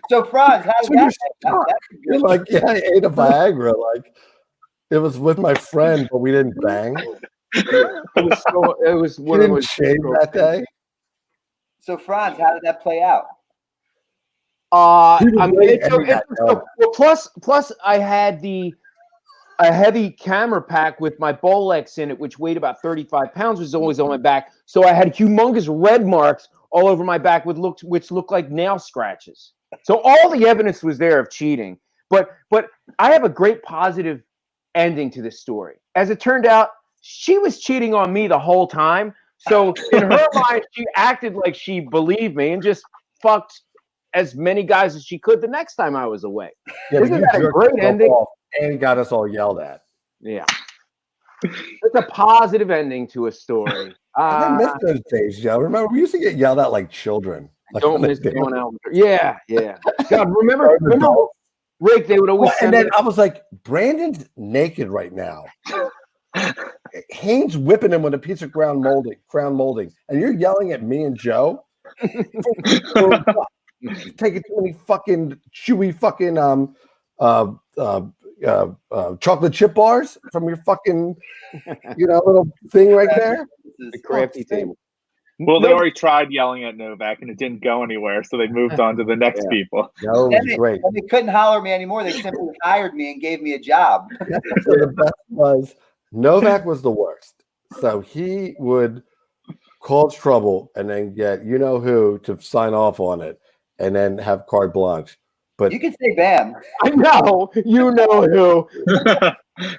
B: So, Frantz, how did that?
C: You're like, yeah, I ate a Viagra. Like, it was with my friend, but we didn't bang.
A: It was
C: We didn't shave that day.
B: So, Frantz, how did that play out?
A: Plus I had a heavy camera pack with my Bolex in it, which weighed about 35 pounds, which was always on my back. So I had humongous red marks all over my back, which looked like nail scratches. So all the evidence was there of cheating. But I have a great positive ending to this story. As it turned out, she was cheating on me the whole time. So in her mind, she acted like she believed me and just fucked as many guys as she could the next time I was away.
C: Yeah,
A: Isn't that a great ending?
C: And got us all yelled at.
A: Yeah. It's a positive ending to a story.
C: I miss those days, Joe. Remember, we used to get yelled at like children. Like
A: don't miss going out. Yeah. God, remember, Rick, they would always
C: and then I was like, Brandon's naked right now. Haynes whipping him with a piece of crown molding, and you're yelling at me and Joe. Taking too many fucking chewy fucking chocolate chip bars from your fucking little thing right there.
A: The crafty table.
D: Well, they already tried yelling at Novak and it didn't go anywhere, so they moved on to the next people.
C: No, great.
B: They couldn't holler at me anymore. They simply hired me and gave me a job.
C: So the best was Novak was the worst. So he would cause trouble and then get who to sign off on it and then have carte blanche. But
B: you can say Bam.
A: I know. You know who.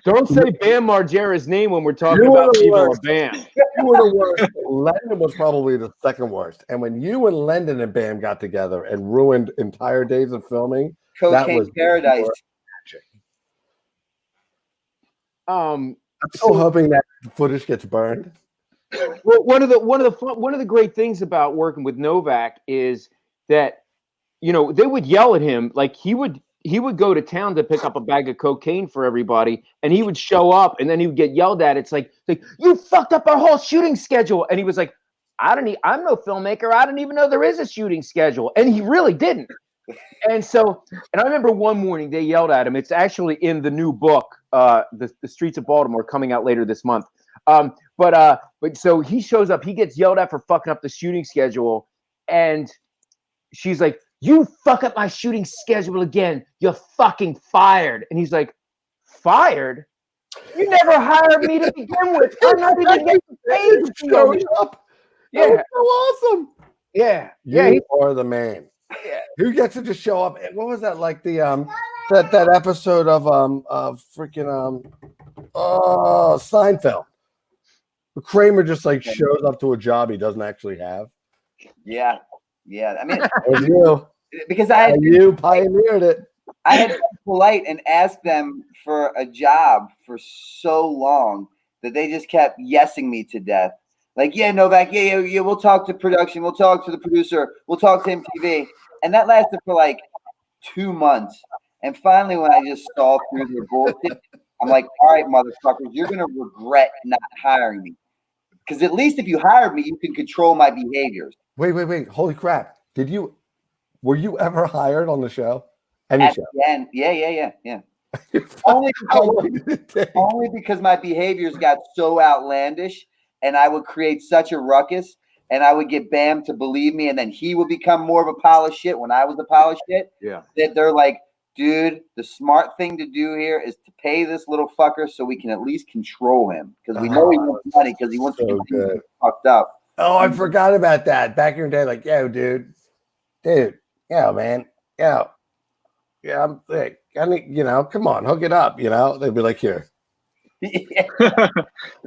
A: Don't say Bam Margera's name when we're talking about people. Bam.
C: You were the worst. Lendon was probably the second worst. And when you and Lendon and Bam got together and ruined entire days of filming, that was
B: paradise.
C: I'm so hoping that footage gets burned.
A: Well, one of the great things about working with Novak is that they would yell at him. Like he would go to town to pick up a bag of cocaine for everybody, and he would show up, and then he would get yelled at. It's like you fucked up our whole shooting schedule, and he was like, I'm no filmmaker. I don't even know there is a shooting schedule, and he really didn't. And I remember one morning they yelled at him. It's actually in the new book, the Streets of Baltimore, coming out later this month. But so he shows up, he gets yelled at for fucking up the shooting schedule, and she's like, "You fuck up my shooting schedule again, you're fucking fired." And he's like, "Fired? You never hired me to begin with. I'm not even getting paid to show up."
C: Yeah, that was so awesome.
A: Yeah,
C: you are the man.
A: Yeah.
C: Who gets to just show up? What was that like? The that episode of freaking Seinfeld. Kramer just like shows up to a job he doesn't actually have.
B: Yeah. I mean,
C: you.
B: Because you
C: pioneered it.
B: I had been polite and asked them for a job for so long that they just kept yesing me to death. Like, yeah, Novak, yeah, we'll talk to production, we'll talk to the producer, we'll talk to MTV. And that lasted for like 2 months. And finally, when I just saw through their bullshit, I'm like, all right, motherfuckers, you're going to regret not hiring me. Because at least if you hired me, you can control my behaviors.
C: Wait. Holy crap. Were you ever hired on the show?
B: At show? The end. Yeah. only because my behaviors got so outlandish and I would create such a ruckus and I would get Bam to believe me and then he would become more of a pile of shit when I was a pile of shit.
A: Yeah.
B: That they're like, dude, the smart thing to do here is to pay this little fucker so we can at least control him because we know he wants money because he wants to get fucked up.
C: Oh, I forgot about that. Back in the day, like, yo, dude, yeah, man, yeah. Yeah, I'm thick. I mean, come on, hook it up. They'd be like, here.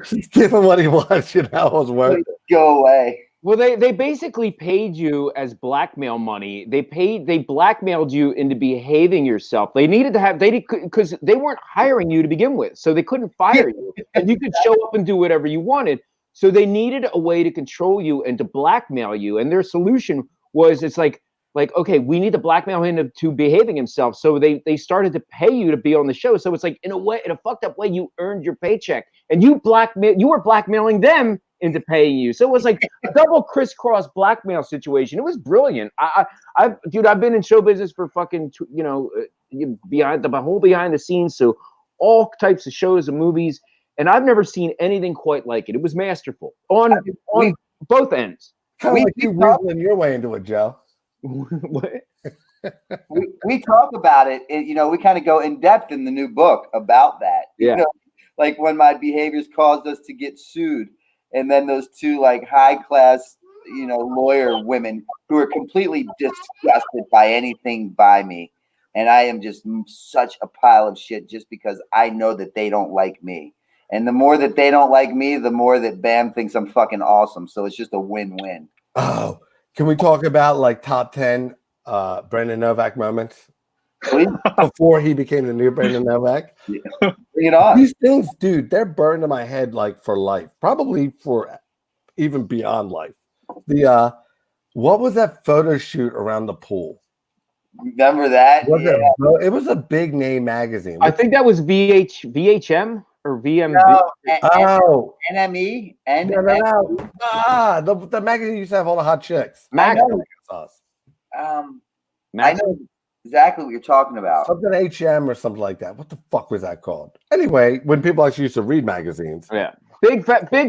C: Just give him what he wants. It was worth it.
B: Go away.
A: Well, they basically paid you as blackmail money. They blackmailed you into behaving yourself. They needed to have because they weren't hiring you to begin with, so they couldn't fire you, and you could show up and do whatever you wanted. So they needed a way to control you and to blackmail you. And their solution was, it's like okay, we need to blackmail him to behaving himself. So they started to pay you to be on the show. So it's like in a fucked up way, you earned your paycheck, and you were blackmailing them into paying you. So it was like a double crisscross blackmail situation. It was brilliant. Dude, I've been in show business for fucking, behind the scenes. So all types of shows and movies. And I've never seen anything quite like it. It was masterful on both ends.
C: Kind of like you weaseling your way into it, Joe.
A: What?
B: we talk about it. We kind of go in depth in the new book about that.
A: Yeah.
B: Like when my behaviors caused us to get sued. And then those two like high class, lawyer women who are completely disgusted by anything by me. And I am just such a pile of shit just because I know that they don't like me. And the more that they don't like me, the more that Bam thinks I'm fucking awesome. So it's just a win-win.
C: Oh, can we talk about like top 10 Brandon Novak moments?
B: Please?
C: Before he became the new Brandon Novak?
B: Yeah. Bring it on.
C: These things, dude, they're burned in my head like for life. Probably for even beyond life. What was that photo shoot around the pool?
B: Remember that?
C: It was a big name magazine.
A: I think that was VHM or VMV.
C: No,
B: NME?
C: No. The magazine used to have all the hot chicks.
B: I know exactly what you're talking about.
C: Something HM or something like that. What the fuck was that called? Anyway, when people actually used to read magazines.
A: Yeah. Big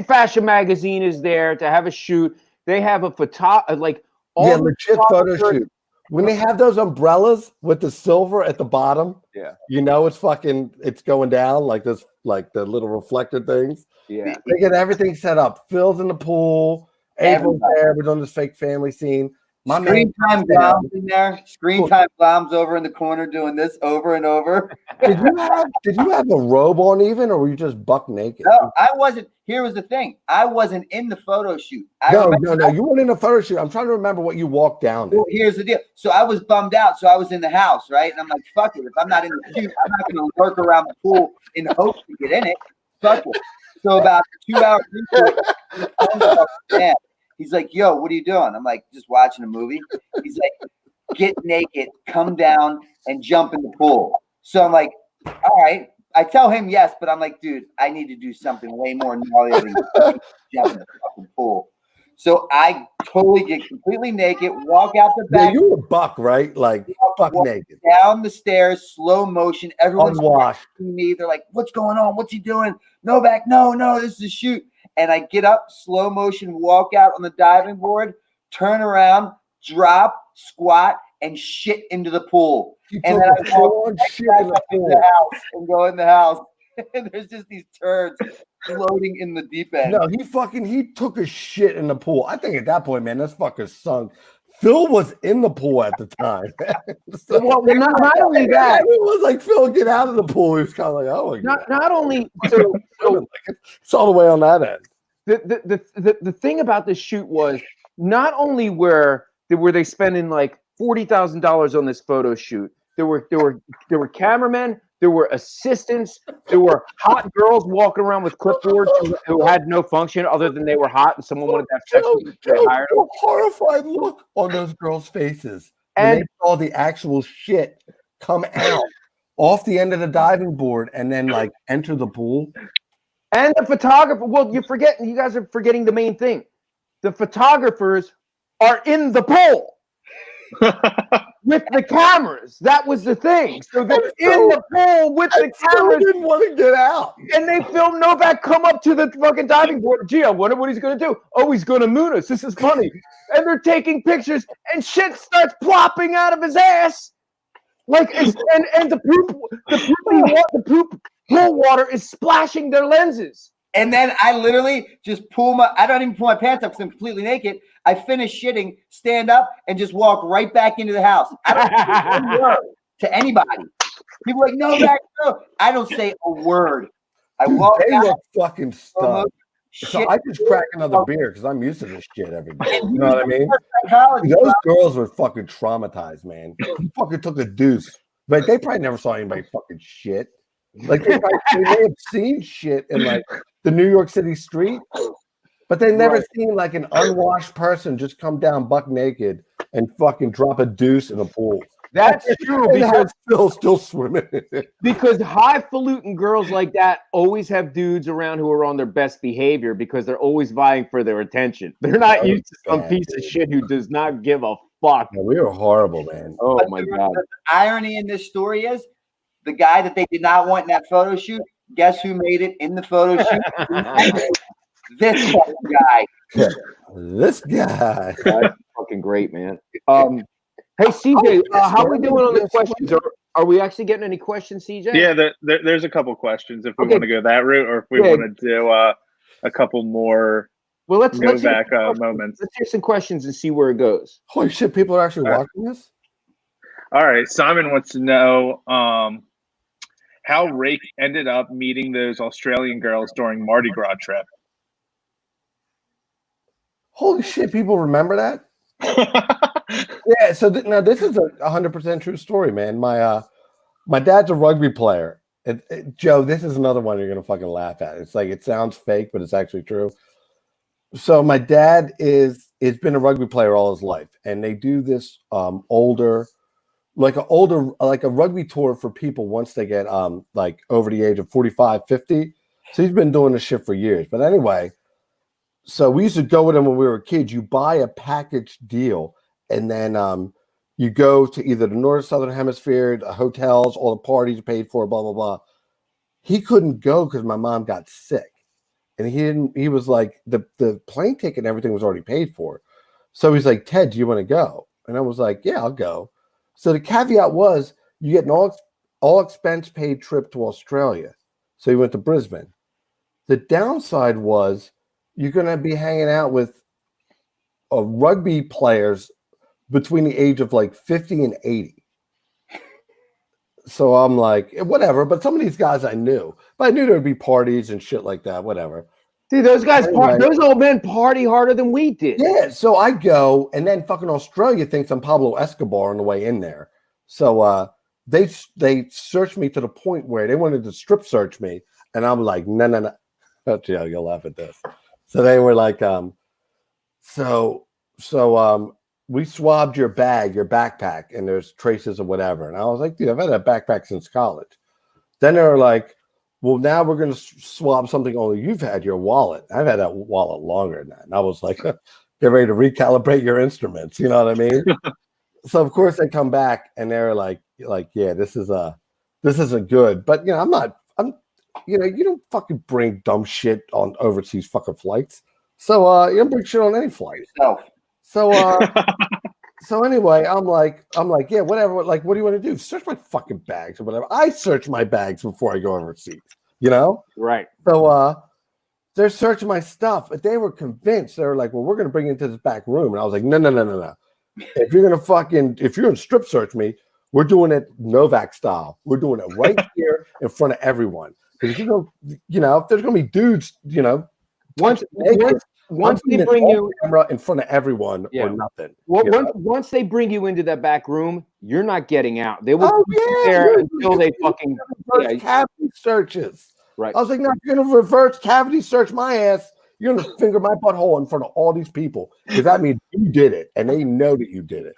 A: fashion magazine is there to have a shoot. They have a legit
C: photo shoot. When they have those umbrellas with the silver at the bottom, it's going down like this, like the little reflector things.
A: Yeah.
C: They get everything set up. Phil's in the pool. April's there. We're doing this fake family scene.
B: Screen time Glom's in there. Screen time Glom's over in the corner doing this over and over.
C: Did you have a robe on even, or were you just buck naked?
B: No, I wasn't. Here was the thing. I wasn't in the photo shoot.
C: No. You weren't in the photo shoot. I'm trying to remember what you walked down.
B: Well, here's the deal. So I was bummed out. So I was in the house, right? And I'm like, fuck it. If I'm not in the shoot, I'm not going to lurk around the pool in hopes to get in it. Fuck it. So about 2 hours into it, he's like, yo, what are you doing? I'm like, just watching a movie. He's like, get naked, come down, and jump in the pool. So I'm like, all right. I tell him yes, but I'm like, dude, I need to do something way more gnarly than jump in the fucking pool. So I totally get completely naked, walk out the back.
C: Yeah, you were buck, right? Like buck naked.
B: Down the stairs, slow motion. Everyone's
C: watching
B: me. They're like, what's going on? What's he doing? Novak, no, this is a shoot. And I get up, slow motion, walk out on the diving board, turn around, drop, squat, and shit into the pool. And then I walk into the house and go in the house. And there's just these turds floating in the deep end.
C: No, he took a shit in the pool. I think at that point, man, this fucker sunk. Phil was in the pool at the time.
A: So, well, not only that,
C: it was like, Phil, get out of the pool. He was kind of like, oh my God.
A: Not only so
C: it's all the way on that end.
A: The thing about this shoot was not only were they spending like $40,000 on this photo shoot. There were cameramen, there were assistants, there were hot girls walking around with clipboards who had no function other than they were hot and someone wanted to have sex with them. They hired them.
C: Horrified look on those girls' faces when they saw the actual shit come out off the end of the diving board and then like enter the pool.
A: And the photographer, well, you guys are forgetting the main thing. The photographers are in the pool with the cameras. That was the thing. So they're in the pool with the cameras.
C: Didn't want to get out.
A: And they filmed Novak come up to the fucking diving board. Gee, I wonder what he's going to do. Oh, he's going to moon us. This is funny. And they're taking pictures and shit starts plopping out of his ass. Like, and the pool water is splashing their lenses.
B: And then I literally just I don't even pull my pants up because I'm completely naked. I finish shitting, stand up, and just walk right back into the house. I don't say one word. to anybody. People are like, Novak, no. I don't say a word. I
C: Dude,
B: walk
C: they
B: out.
C: look fucking stunned. So I just crack another beer because I'm used to this shit every day. You know what I mean? Those girls were fucking traumatized, man. He fucking took a deuce. But they probably never saw anybody fucking shit. Like they may have seen shit in like the New York City street, but they never seen like an unwashed person just come down buck naked and fucking drop a deuce in a pool.
A: That's true because
C: still swimming.
A: Because highfalutin girls like that always have dudes around who are on their best behavior because they're always vying for their attention. They're not used to some piece of shit who does not give a fuck.
C: Yeah, we were horrible, man.
A: Oh my God.
B: The irony in this story is the guy that they did not want in that photo shoot, guess who made it in the photo shoot? This fucking guy.
C: This guy.
A: That's fucking great, man. Hey, CJ, how are we doing on the questions? Are we actually getting any questions, CJ?
D: Yeah, there's a couple questions if we want to go that route, or if we want to do a couple more Novak moments.
A: Let's hear some questions and see where it goes.
C: Holy shit, people are actually watching this?
D: All right, Simon wants to know how Rake ended up meeting those Australian girls during Mardi Gras trip.
C: Holy shit, people remember that? Yeah, so now this is a 100% true story, man. My dad's a rugby player. Joe, this is another one you're gonna fucking laugh at. It's like it sounds fake, but it's actually true. So my dad has been a rugby player all his life, and they do this like a rugby tour for people once they get like over the age of 45, 50. So he's been doing this shit for years. But anyway, so we used to go with him when we were kids. You buy a package deal, and then you go to either the north or southern hemisphere, the hotels, all the parties paid for, blah, blah, blah. He couldn't go because my mom got sick. And he was like, the plane ticket and everything was already paid for. So he's like, Ted, do you want to go? And I was like, yeah, I'll go. So the caveat was you get an all expense paid trip to Australia. So he went to Brisbane. The downside was you're going to be hanging out with rugby players between the age of like 50 and 80. So I'm like, whatever. But some of these guys I knew. But I knew there would be parties and shit like that, whatever.
A: Dude, those guys, those old men party harder than we did.
C: Yeah, so I go, and then fucking Australia thinks I'm Pablo Escobar on the way in there. So they searched me to the point where they wanted to strip search me. And I'm like, no. Oh, yeah, you'll laugh at this. So they were like, we swabbed your bag, your backpack, and there's traces of whatever. And I was like, dude, I've had a backpack since college. Then they were like, well, now we're going to swab something only you've had, your wallet. I've had that wallet longer than that. And I was like, get ready to recalibrate your instruments. You know what I mean? So, of course, they come back and they're like, yeah, this isn't good. But, you know, you don't fucking bring dumb shit on overseas fucking flights. So, you don't bring shit on any flight. So anyway, I'm like, yeah, whatever. Like, what do you want to do? Search my fucking bags or whatever. I search my bags before I go overseas, you know?
A: Right.
C: So they're searching my stuff, but they were convinced. They were like, well, we're going to bring you into this back room. And I was like, no. If you're going to strip search me, we're doing it Novak style. We're doing it right here in front of everyone. Because if if there's going to be dudes, once they bring you in front of everyone or nothing.
A: Once they bring you into that back room, you're not getting out. They will keep you there until they fucking
C: cavity searches.
A: Right.
C: I was like, no, if you're gonna reverse cavity search my ass, you're gonna finger my butthole in front of all these people because that means you did it and they know that you did it.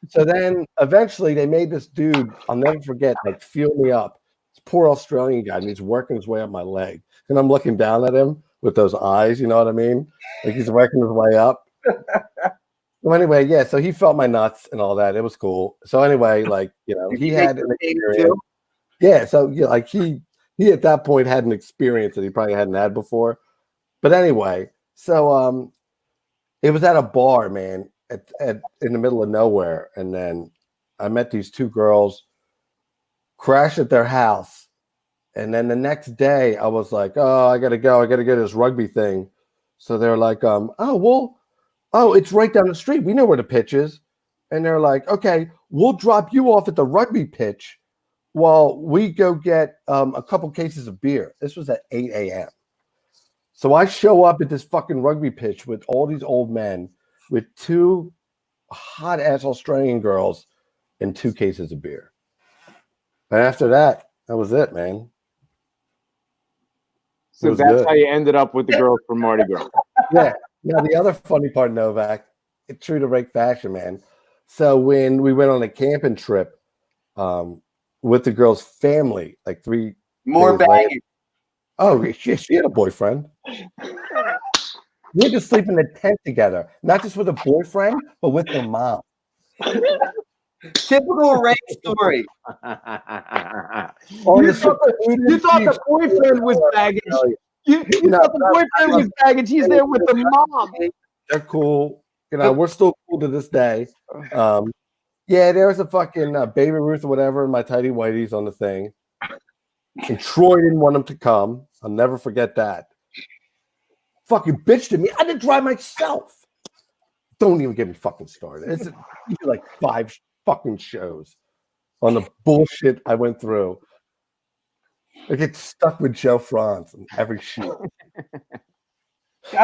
C: So then eventually they made this dude, I'll never forget, like feel me up. This poor Australian guy, and he's working his way up my leg, and I'm looking down at him with those eyes, you know what I mean? Like he's working his way up. So anyway, yeah, so he felt my nuts and all that. It was cool. So anyway, like, he had an experience. Yeah, so like he at that point had an experience that he probably hadn't had before. But anyway, so it was at a bar, man, in the middle of nowhere. And then I met these two girls, crashed at their house. And then the next day, I was like, oh, I got to go. I got to go to this rugby thing. So they're like, it's right down the street. We know where the pitch is. and they're like, okay, we'll drop you off at the rugby pitch while we go get a couple cases of beer. This was at 8 a.m. So I show up at this fucking rugby pitch with all these old men with 2 hot-ass Australian girls and 2 cases of beer. And after that was it, man.
A: So that's good. How you ended up with the girls from Mardi Gras.
C: Yeah. Now, the other funny part, Novak, it's true to Rake fashion, man. So when we went on a camping trip with the girl's family, like 3
B: more baggage.
C: Oh, she had a boyfriend. We had to sleep in a tent together, not just with a boyfriend, but with her mom.
B: Typical Rake story.
A: You thought the boyfriend was baggage. You thought the boyfriend was baggage. He's there with the mom.
C: They're cool. You know, we're still cool to this day. Yeah, there's a fucking Baby Ruth or whatever in my tidy whities on the thing. And Troy didn't want him to come. I'll never forget that. Fucking bitched at me. I had to drive myself. Don't even get me fucking started. It's like 5 fucking shows on the bullshit I went through. I get stuck with Joe Frantz in every shoot.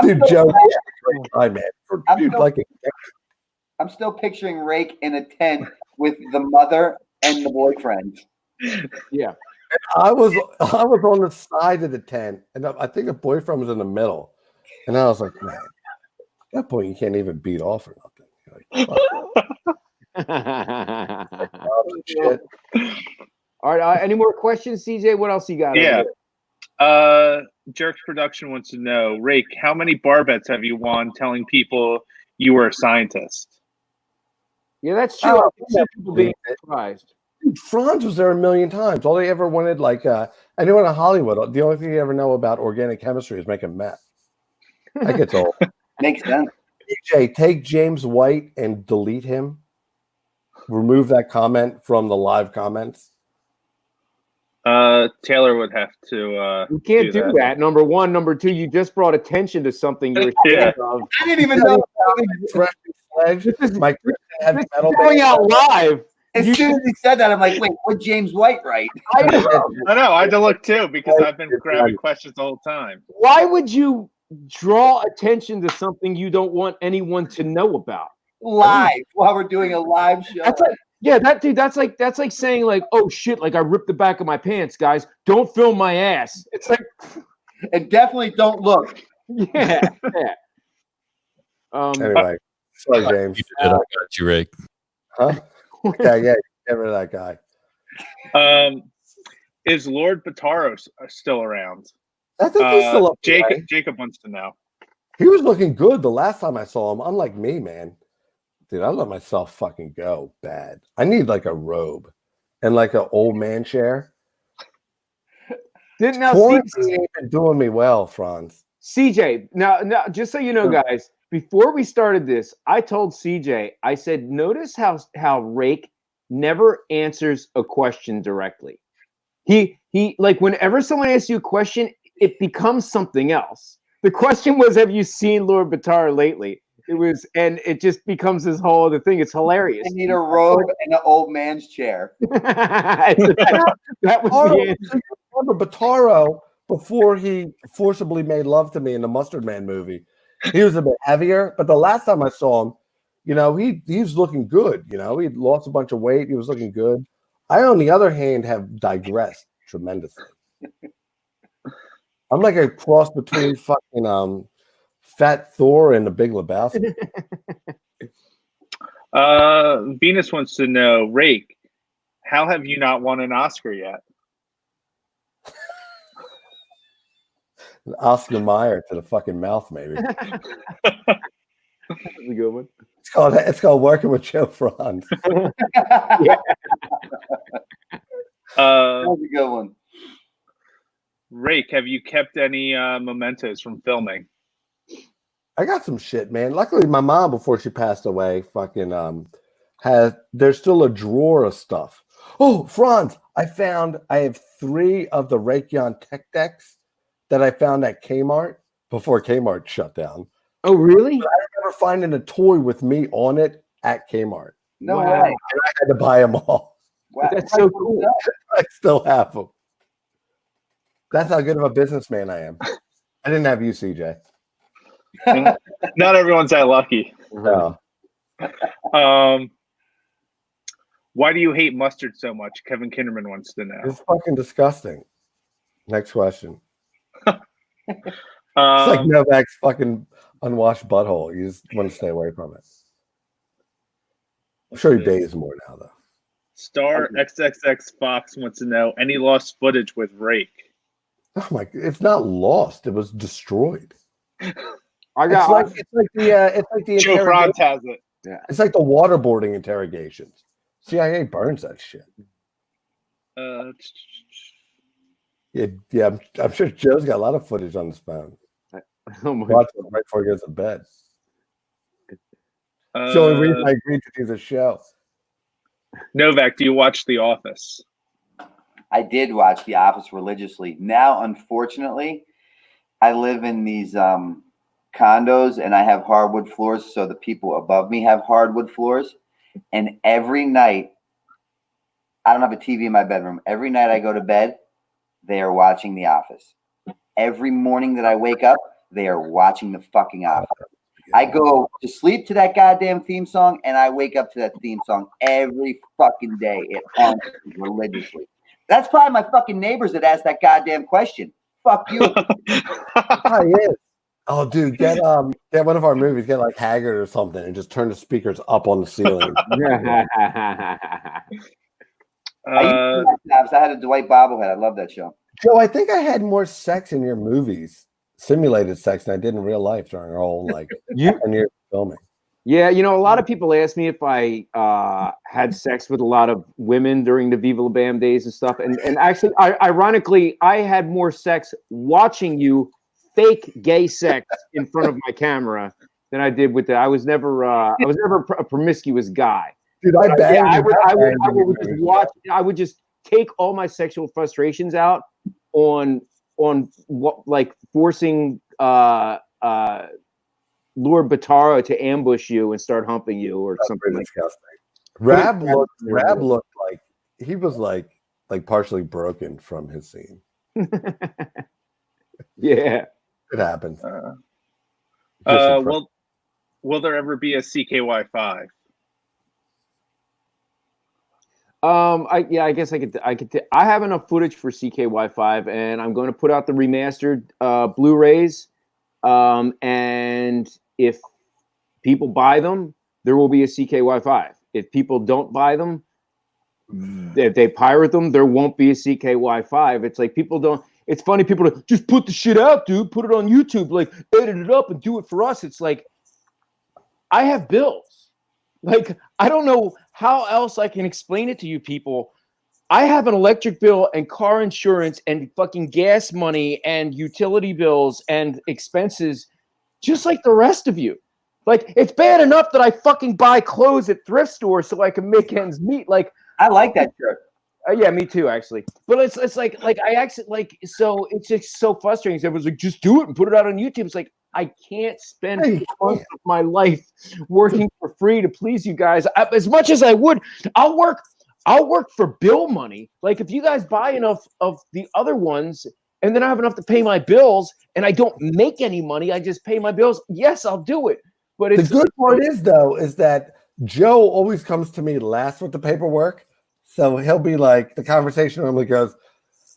C: Dude, Joe, great guy, man.
B: I'm still picturing Rake in a tent with the mother and the boyfriend.
A: Yeah.
C: I was on the side of the tent, and I think the boyfriend was in the middle. And I was like, man, at that point, you can't even beat off or nothing. Like,
A: shit. All right. Any more questions, CJ? What else you got?
D: Yeah. Jerks Production wants to know, Rake, how many bar bets have you won telling people you were a scientist?
A: Yeah, that's true. I can see people being surprised.
C: Frantz was there a million times. All they ever wanted, like anyone in Hollywood, the only thing they ever know about organic chemistry is making meth. That gets old.
B: Makes sense.
C: DJ, take James White and delete him. Remove that comment from the live comments.
D: Taylor would have to.
A: You can't do that. Number one. Number two, you just brought attention to something you were
B: thinking of. I didn't even know.
A: This is going out live.
B: As soon as he said that, I'm like, wait, what James White write?
D: I know. I had to look too because I've been grabbing questions the whole time.
A: Why would you draw attention to something you don't want anyone to know about?
B: Live, while we're doing a live show.
A: That's like, yeah, that's like saying like, oh shit, like I ripped the back of my pants, guys. Don't film my ass. It's like,
B: and definitely don't look.
A: Yeah.
C: Anyway, sorry, James.
E: I got you, Rake.
C: Huh? Yeah, get rid of that guy.
D: Is Lord Bataro still around?
C: I think he's still up.
D: Jacob wants to know.
C: He was looking good the last time I saw him. Unlike me, man. Dude, I let myself fucking go bad. I need like a robe and like an old man chair. Quarantine ain't been doing me well, Frantz.
A: CJ, now, just so you know, guys, before we started this, I told CJ, I said, notice how Rake never answers a question directly. He like whenever someone asks you a question, it becomes something else. The question was, have you seen Lord Bataro lately? It was, and it just becomes this whole other thing. It's hilarious.
B: I need a robe and an old man's chair.
A: that was the answer.
C: Remember Bataro before he forcibly made love to me in the Mustard Man movie? He was a bit heavier, but the last time I saw him, you know, he was looking good. You know, he'd lost a bunch of weight. He was looking good. I, on the other hand, have digressed tremendously. I'm like a cross between fucking Fat Thor and the Big Lebowski.
D: Venus wants to know, Rake, how have you not won an Oscar yet?
C: Oscar Mayer to the fucking mouth, maybe.
A: That's a good one.
C: It's called working with Joe Frantz.
B: Yeah. That's a good one.
C: Rake,
D: have you kept any mementos from filming?
C: I got some shit, man. Luckily, my mom, before she passed away, fucking there's still a drawer of stuff. Oh, Frantz, I have 3 of the Raytheon tech decks that I found at Kmart before Kmart shut down.
A: Oh, really?
C: But I remember finding a toy with me on it at Kmart.
B: No
A: Wow.
B: way.
C: And I had to buy them all.
B: Wow.
A: That's so cool.
C: I still have them. That's how good of a businessman I am. I didn't have you, CJ.
D: Not everyone's that lucky.
C: No.
D: Why do you hate mustard so much? Kevin Kinderman wants to know.
C: It's fucking disgusting. Next question. It's like Novak's fucking unwashed butthole. You just want to stay away from it. I'm sure he bathes more now, though.
D: Star XXX Fox wants to know any lost footage with Rake.
C: Oh my! It's not lost. It was destroyed.
A: I
C: It's
A: got.
C: like the
D: Joe Frantz has it.
A: Yeah.
C: It's like the waterboarding interrogations. CIA burns that shit. Yeah. I'm sure Joe's got a lot of footage on his phone.
A: Oh my
C: Watch it right before he goes to bed. It's the only reason I agreed to do the show.
D: Novak, do you watch The Office?
B: I did watch The Office religiously. Now, unfortunately, I live in these condos and I have hardwood floors, so the people above me have hardwood floors. And every night, I don't have a TV in my bedroom. Every night I go to bed, they are watching The Office. Every morning that I wake up, they are watching the fucking Office. I go to sleep to that goddamn theme song, and I wake up to that theme song every fucking day. It haunts me religiously. That's probably my fucking neighbors that asked that goddamn question. Fuck you.
C: Oh, he is. Oh, dude, get one of our movies, get like Haggard or something, and just turn the speakers up on the ceiling.
B: I had a Dwight bobblehead. I love that show.
C: Joe, I think I had more sex in your movies, simulated sex, than I did in real life during our whole 10 years of filming.
A: Yeah, a lot of people ask me if I had sex with a lot of women during the Viva La Bam days and stuff. And actually, ironically, I had more sex watching you fake gay sex in front of my camera than I did with I was never a promiscuous guy.
C: Dude, I banged.
A: I would just take all my sexual frustrations out on what, like, forcing Lord Batara to ambush you and start humping you or something like that.
C: Rab looked like he was like partially broken from his scene.
A: Yeah,
C: it happens.
D: Will there ever be a CKY5?
A: I guess I could. I have enough footage for CKY5, and I'm going to put out the remastered Blu-rays. And if people buy them, there will be a CKY5. If people don't buy them, if they pirate them, there won't be a CKY5. It's like people don't. It's funny. People are, just put the shit out, dude. Put it on YouTube. Like, edit it up and do it for us. It's like, I have bills. Like, I don't know how else I can explain it to you people. I have an electric bill and car insurance and fucking gas money and utility bills and expenses just like the rest of you. Like, it's bad enough that I fucking buy clothes at thrift stores so I can make ends meet. Like,
B: I like that shirt.
A: Yeah, me too, actually. But it's like I actually like, so it's just so frustrating. Everyone's like, just do it and put it out on YouTube. It's like, I can't spend months of my life working for free to please you guys. As much as I would, I'll work for bill money. Like, if you guys buy enough of the other ones and then I have enough to pay my bills and I don't make any money, I just pay my bills. Yes, I'll do it. But
C: the good part is that Joe always comes to me last with the paperwork. So he'll be like, the conversation normally goes,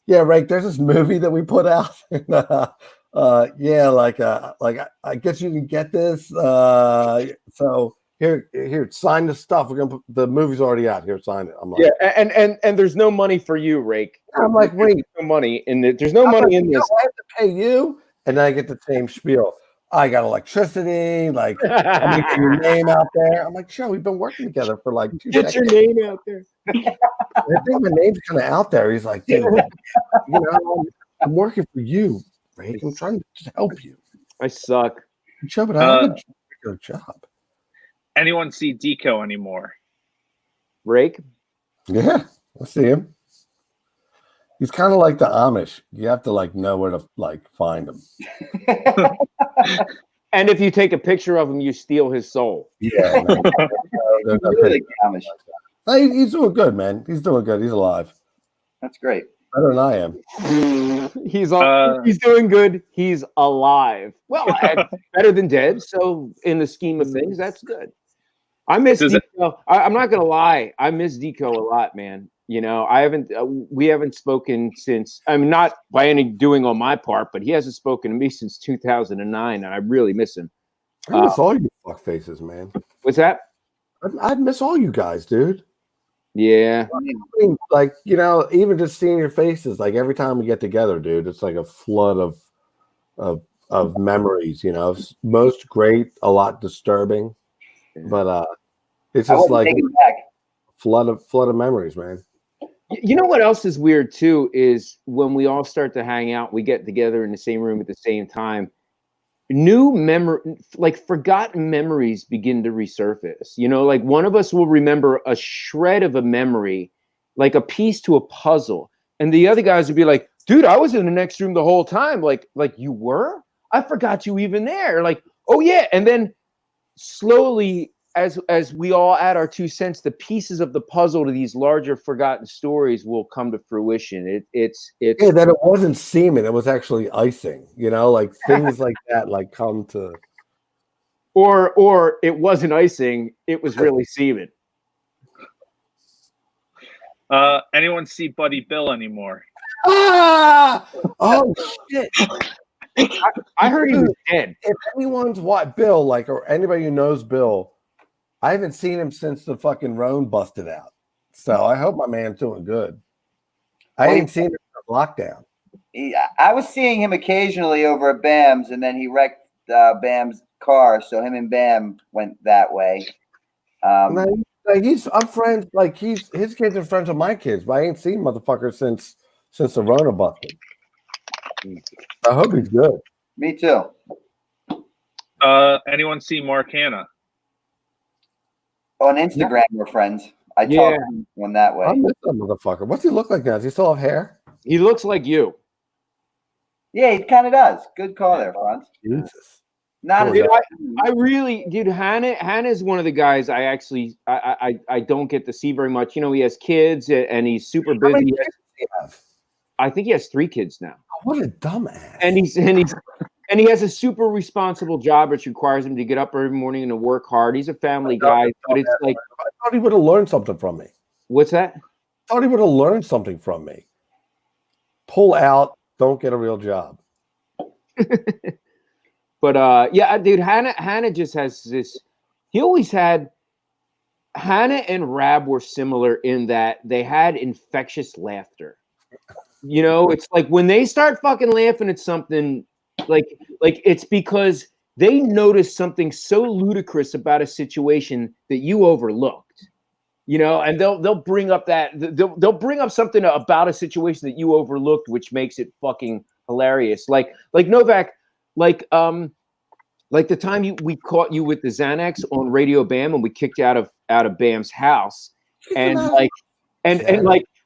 C: yeah, Rake, there's this movie that we put out. I guess you can get this. So here, sign the stuff. We're gonna put the movie's already out. Here, sign it. I'm like,
A: yeah, and there's no money for you, Rake.
C: I'm like, wait,
A: there's no money in it. There's no money in this.
C: I have to pay you, and then I get the same spiel. I got electricity, like, let me get your name out there. I'm like, Joe, we've been working together for like 2
A: Get
C: seconds.
A: your name out there.
C: I think my name's kind of out there. He's like, dude, I'm working for you, Rake. I'm trying to just help you.
A: I suck.
C: Joe, but I have a good job.
D: Anyone see Deco anymore?
A: Rake?
C: Yeah, I see him. He's kind of like the Amish. You have to know where to find him.
A: And if you take a picture of him, you steal his soul.
C: Yeah.
B: really Amish.
C: He's doing good, man. He's doing good. He's alive.
B: That's great.
C: Better than I am.
A: He's doing good. He's alive. Well, better than dead. So in the scheme of things, that's good. I miss Deco. I'm not gonna lie. I miss Deco a lot, man. You know, we haven't spoken since. I mean, not by any doing on my part, but he hasn't spoken to me since 2009, and I really miss him.
C: I miss all you fuck faces, man.
A: What's that?
C: I miss all you guys, dude.
A: Yeah.
C: I mean, like, you know, even just seeing your faces, like every time we get together, dude, it's like a flood of memories. You know, most great, a lot disturbing, but it's just like a flood of memories, man.
A: You know what else is weird too is when we all start to hang out, we get together in the same room at the same time. Like forgotten memories begin to resurface. You know, like one of us will remember a shred of a memory, like a piece to a puzzle, and the other guys would be like, "Dude, I was in the next room the whole time." Like you were? I forgot you even there. Like, oh yeah, and then slowly, as we all add our 2 cents, the pieces of the puzzle to these larger forgotten stories will come to fruition. It's
C: that it wasn't semen, it was actually icing, you know, like things like that, like come to,
A: or it wasn't icing, it was really semen.
D: Anyone see Buddy Bill anymore?
C: Oh shit.
A: I heard he was dead.
C: If anyone's Bill, like, or anybody who knows Bill, I haven't seen him since the fucking Rhone busted out. So I hope my man's doing good. I ain't seen him in lockdown.
B: I was seeing him occasionally over at Bam's, and then he wrecked Bam's car, so him and Bam went that way.
C: I'm friends. Like his kids are friends with my kids, but I ain't seen motherfucker since the Rona busted. I hope he's good.
B: Me too.
D: Anyone see Mark Hanna?
B: On Instagram, we're friends. I talked to him on that way.
C: I miss that motherfucker. What's he look like now? Does he still have hair?
A: He looks like you.
B: Yeah, he kind of does. Good call there, Frantz.
C: Jesus.
A: I really, dude. Hanna is one of the guys I actually I don't get to see very much. You know, he has kids and he's super busy.
C: How many kids does he have?
A: I think he has 3 kids now.
C: Oh, what a dumbass!
A: And he has a super responsible job, which requires him to get up every morning and to work hard. He's a family guy, but it's like
C: I thought he would have learned something from me.
A: What's that?
C: I thought he would have learned something from me. Pull out, don't get a real job.
A: But yeah, dude, Hanna just has this. He always had. Hanna and Rab were similar in that they had infectious laughter. You know, it's like when they start fucking laughing at something, like it's because they noticed something so ludicrous about a situation that you overlooked. You know, and they'll bring up they'll bring up something about a situation that you overlooked, which makes it fucking hilarious. Like Novak, like the time we caught you with the Xanax on Radio Bam and we kicked you out of Bam's house, and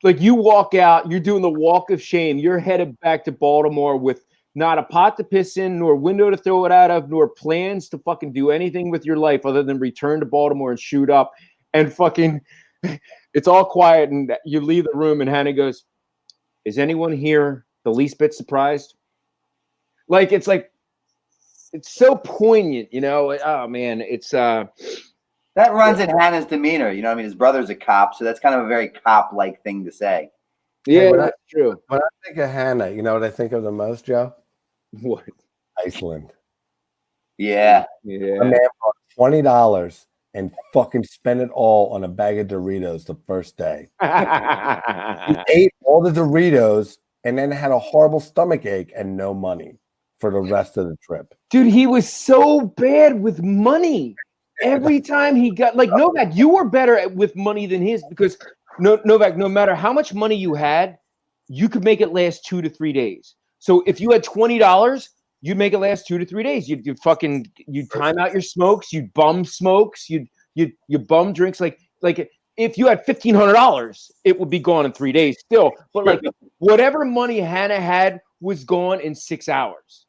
A: like you walk out, you're doing the walk of shame. You're headed back to Baltimore with not a pot to piss in, nor window to throw it out of, nor plans to fucking do anything with your life other than return to Baltimore and shoot up. And fucking, it's all quiet, and you leave the room, and Hanna goes, "Is anyone here the least bit surprised?" Like it's so poignant, you know. Oh man, it's
B: that runs in Hanna's demeanor. You know what I mean? His brother's a cop, so that's kind of a very cop-like thing to say.
A: Yeah, that's true.
C: When I think of Hanna, you know what I think of the most, Joe?
A: What?
C: Iceland.
B: Yeah.
C: A man bought $20 and fucking spent it all on a bag of Doritos the first day. He ate all the Doritos and then had a horrible stomach ache and no money for the rest of the trip.
A: Dude, he was so bad with money. Every time he got, like, Novak, you were better with money than his, because Novak, no matter how much money you had, you could make it last 2 to 3 days. So if you had $20, you'd make it last 2 to 3 days. You'd time out your smokes, you'd bum smokes, you'd bum drinks. Like if you had $1,500, it would be gone in 3 days still. But like whatever money Hanna had was gone in 6 hours.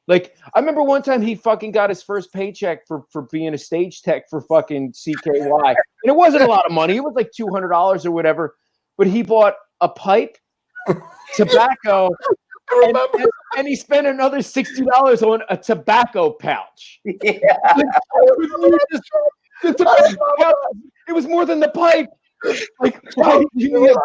A: Like, I remember one time he fucking got his first paycheck for being a stage tech for fucking CKY. And it wasn't a lot of money. It was like $200 or whatever. But he bought a pipe, tobacco, and he spent another $60 on a tobacco pouch.
B: Yeah.
A: The tobacco pouch, it was more than the pipe. Like, why did you need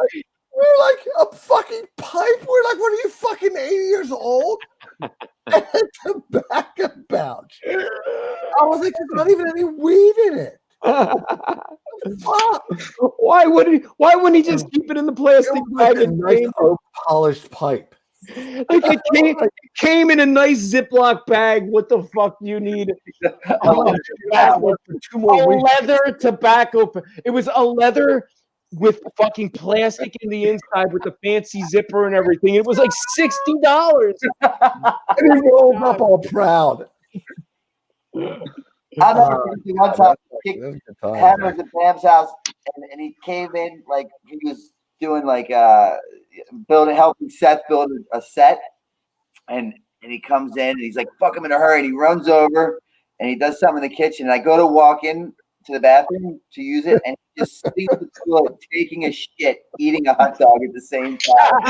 C: we're like a fucking pipe. We're like, what are you, fucking 80 years old? And a tobacco pouch. I was like, there's not even any weed in it. Fuck.
A: Why wouldn't he just keep it in the plastic bag?
C: Like a nice polished pipe.
A: Like it came in a nice Ziploc bag. What the fuck do you need? A leather tobacco. It was a leather with fucking plastic in the inside with the fancy zipper and everything. It was like $60.
C: And he rolled up all proud.
B: I remember one time Hannah was at Bam's house and he came in like he was doing like helping Seth build a set, and he comes in and he's like, fuck, I'm in a hurry, and he runs over and he does something in the kitchen, and I go to walk in to the bathroom to use it, and he just sleeps the toilet, taking a shit, eating a hot dog at the same time.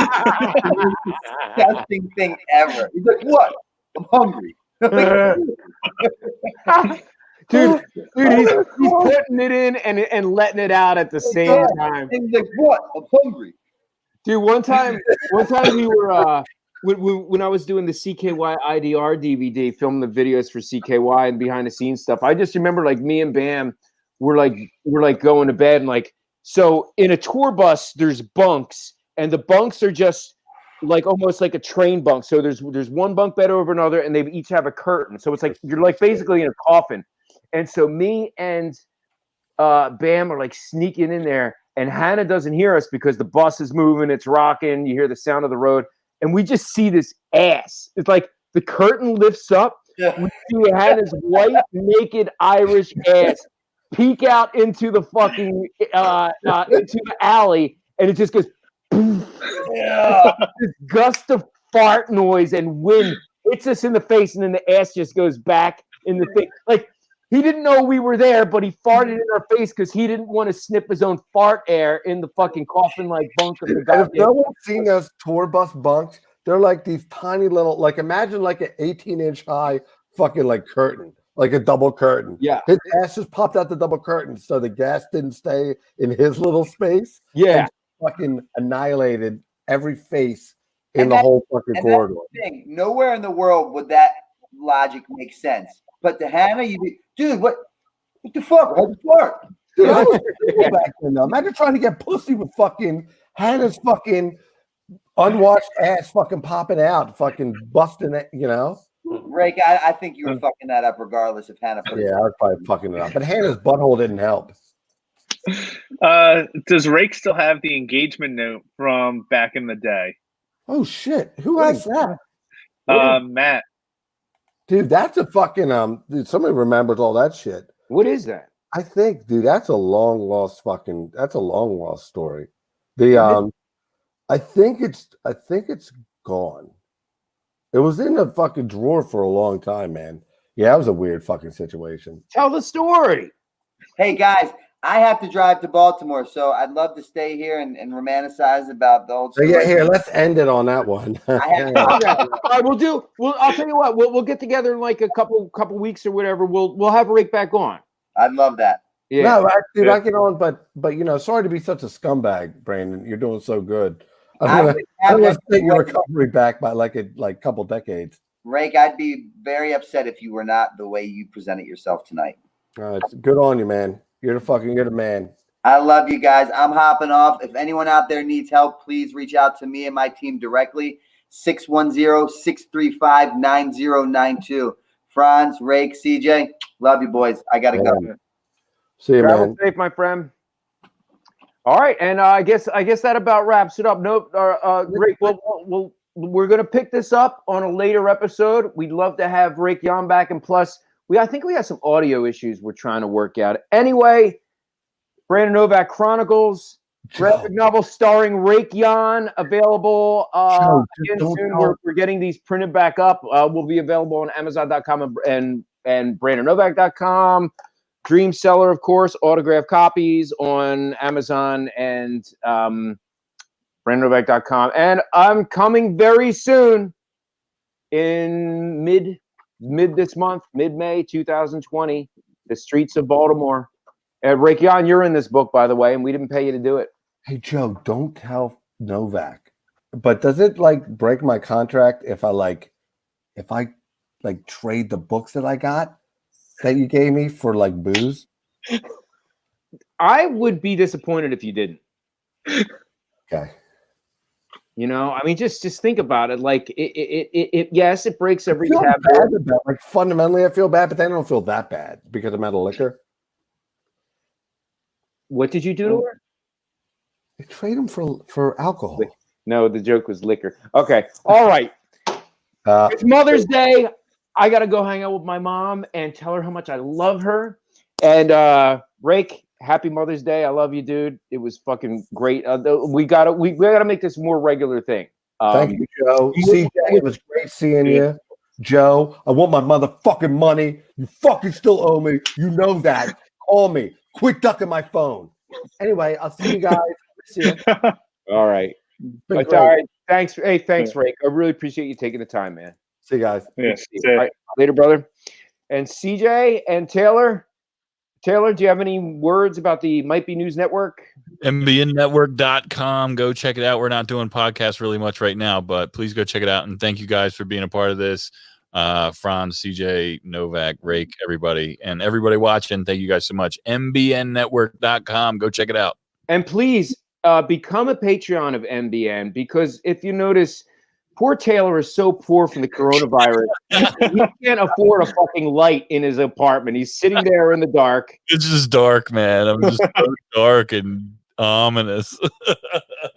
B: Disgusting thing ever. He's like, what? I'm hungry.
A: Dude, he's putting it in and letting it out at the same time.
B: He's like, what? I'm hungry.
A: Dude, one time we were when I was doing the CKY IDR DVD, filming the videos for CKY and behind the scenes stuff. I just remember like me and Bam were like going to bed, and like, so in a tour bus there's bunks, and the bunks are just like almost like a train bunk. So there's one bunk bed over another, and they each have a curtain. So it's like you're like basically in a coffin. And so me and Bam are like sneaking in there, and Hannah doesn't hear us because the bus is moving, it's rocking, you hear the sound of the road, and we just see this ass. It's like the curtain lifts up, we see Hannah's white, naked Irish ass peek out into the fucking into the alley, and it just goes poof. Yeah. This gust of fart noise and wind hits us in the face, and then the ass just goes back in the thing. Like, he didn't know we were there, but he farted in our face because he didn't want to snip his own fart air in the fucking coffin-like bunk of the guy.
C: If no one's seen those tour bus bunks, they're like these tiny little, like imagine like an 18-inch high fucking like curtain, like a double curtain.
A: Yeah.
C: His ass just popped out the double curtain, so the gas didn't stay in his little space.
A: Yeah.
C: And fucking annihilated every face in the whole fucking corridor.
B: Thing. Nowhere in the world would that logic make sense. But to Hannah, you'd be, dude, what the fuck? How'd you fart?
C: Dude, I was cool back then, though. Imagine trying to get pussy with fucking Hannah's fucking unwashed ass fucking popping out, fucking busting it, you know?
B: Rake, I think you were fucking that up regardless if Hannah put it.
C: Yeah, I was probably fucking it up. But Hannah's butthole didn't help.
D: Does Rake still have the engagement note from back in the day?
C: Oh, shit. Who has that?
D: Matt.
C: Dude, that's a fucking dude, somebody remembers all that shit.
A: What is that?
C: I think, dude, that's a long lost story. The I think it's gone. It was in the fucking drawer for a long time, man. Yeah, that was a weird fucking situation.
A: Tell the story.
B: Hey guys, I have to drive to Baltimore, so I'd love to stay here and romanticize about the old story.
C: So yeah, here, let's end it on that one.
A: All right, I'll tell you what. We'll get together in like a couple weeks or whatever. We'll have Rick back on.
B: I'd love that.
A: Yeah.
C: No, dude, I get on, but you know, sorry to be such a scumbag, Brandon. You're doing so good. I'm gonna take your recovery back by like a couple decades.
B: Rake, I'd be very upset if you were not the way you presented yourself tonight.
C: It's good on you, man. You're the man.
B: I love you guys. I'm hopping off. If anyone out there needs help, please reach out to me and my team directly. 610-635-9092. Frantz, Rake, CJ, love you boys. I gotta go.
C: See you,
A: Travel
C: man.
A: safe, my friend. All right, and I guess that about wraps it up. Nope, Rick, we're gonna pick this up on a later episode. We'd love to have Rick Yon back, and plus, I think we have some audio issues we're trying to work out. Anyway, Brandon Novak Chronicles. graphic novel starring Raikyan, available again soon. We're getting these printed back up. Will be available on Amazon.com and BrandonNovak.com. Dream Seller, of course, autographed copies on Amazon and BrandonNovak.com. And I'm coming very soon in mid this month, mid-May 2020, the streets of Baltimore. Raikyan, you're in this book, by the way, and we didn't pay you to do it.
C: Hey, Joe, don't tell Novak. But does it like break my contract if I trade the books that I got that you gave me for like booze?
A: I would be disappointed if you didn't.
C: Okay.
A: You know, I mean, just think about it. Like, yes, it breaks every habit.
C: Like, fundamentally, I feel bad, but then I don't feel that bad because I'm out of liquor.
A: What did you do to her?
C: I trade them for alcohol.
A: No, the joke was liquor. Okay. All right. It's Mother's Day. I got to go hang out with my mom and tell her how much I love her. And Rake, happy Mother's Day. I love you, dude. It was fucking great. We gotta make this a more regular thing.
C: Thank you, Joe. CJ, it was great seeing you. Joe, I want my motherfucking money. You fucking still owe me. You know that. Call me. Quit ducking my phone. Anyway, I'll see you guys. See you.
A: All right. All right. Thanks. Hey, thanks, Rake. I really appreciate you taking the time, man.
C: See you guys.
D: Yeah.
A: All right. Later, brother. And CJ and Taylor. Taylor, do you have any words about the Might Be News Network?
E: MBNnetwork.com. Go check it out. We're not doing podcasts really much right now, but please go check it out. And thank you guys for being a part of this. Frantz, CJ, Novak, Rake, everybody, and everybody watching. Thank you guys so much. MBNnetwork.com. Go check it out.
A: And please become a Patreon of MBN, because if you notice, poor Taylor is so poor from the coronavirus. He can't afford a fucking light in his apartment. He's sitting there in the dark.
E: It's just dark, man. I'm just so dark and ominous.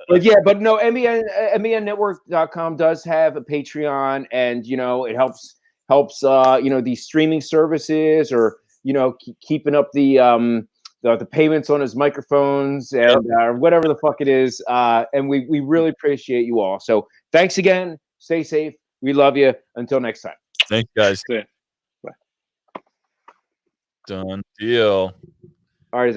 A: But no, MBNnetwork.com does have a Patreon, and it helps these streaming services, or keeping up the payments on his microphones and whatever the fuck it is. And we really appreciate you all. So thanks again. Stay safe. We love you. Until next time.
E: Thanks, guys.
D: Bye.
E: Done deal.
A: All right.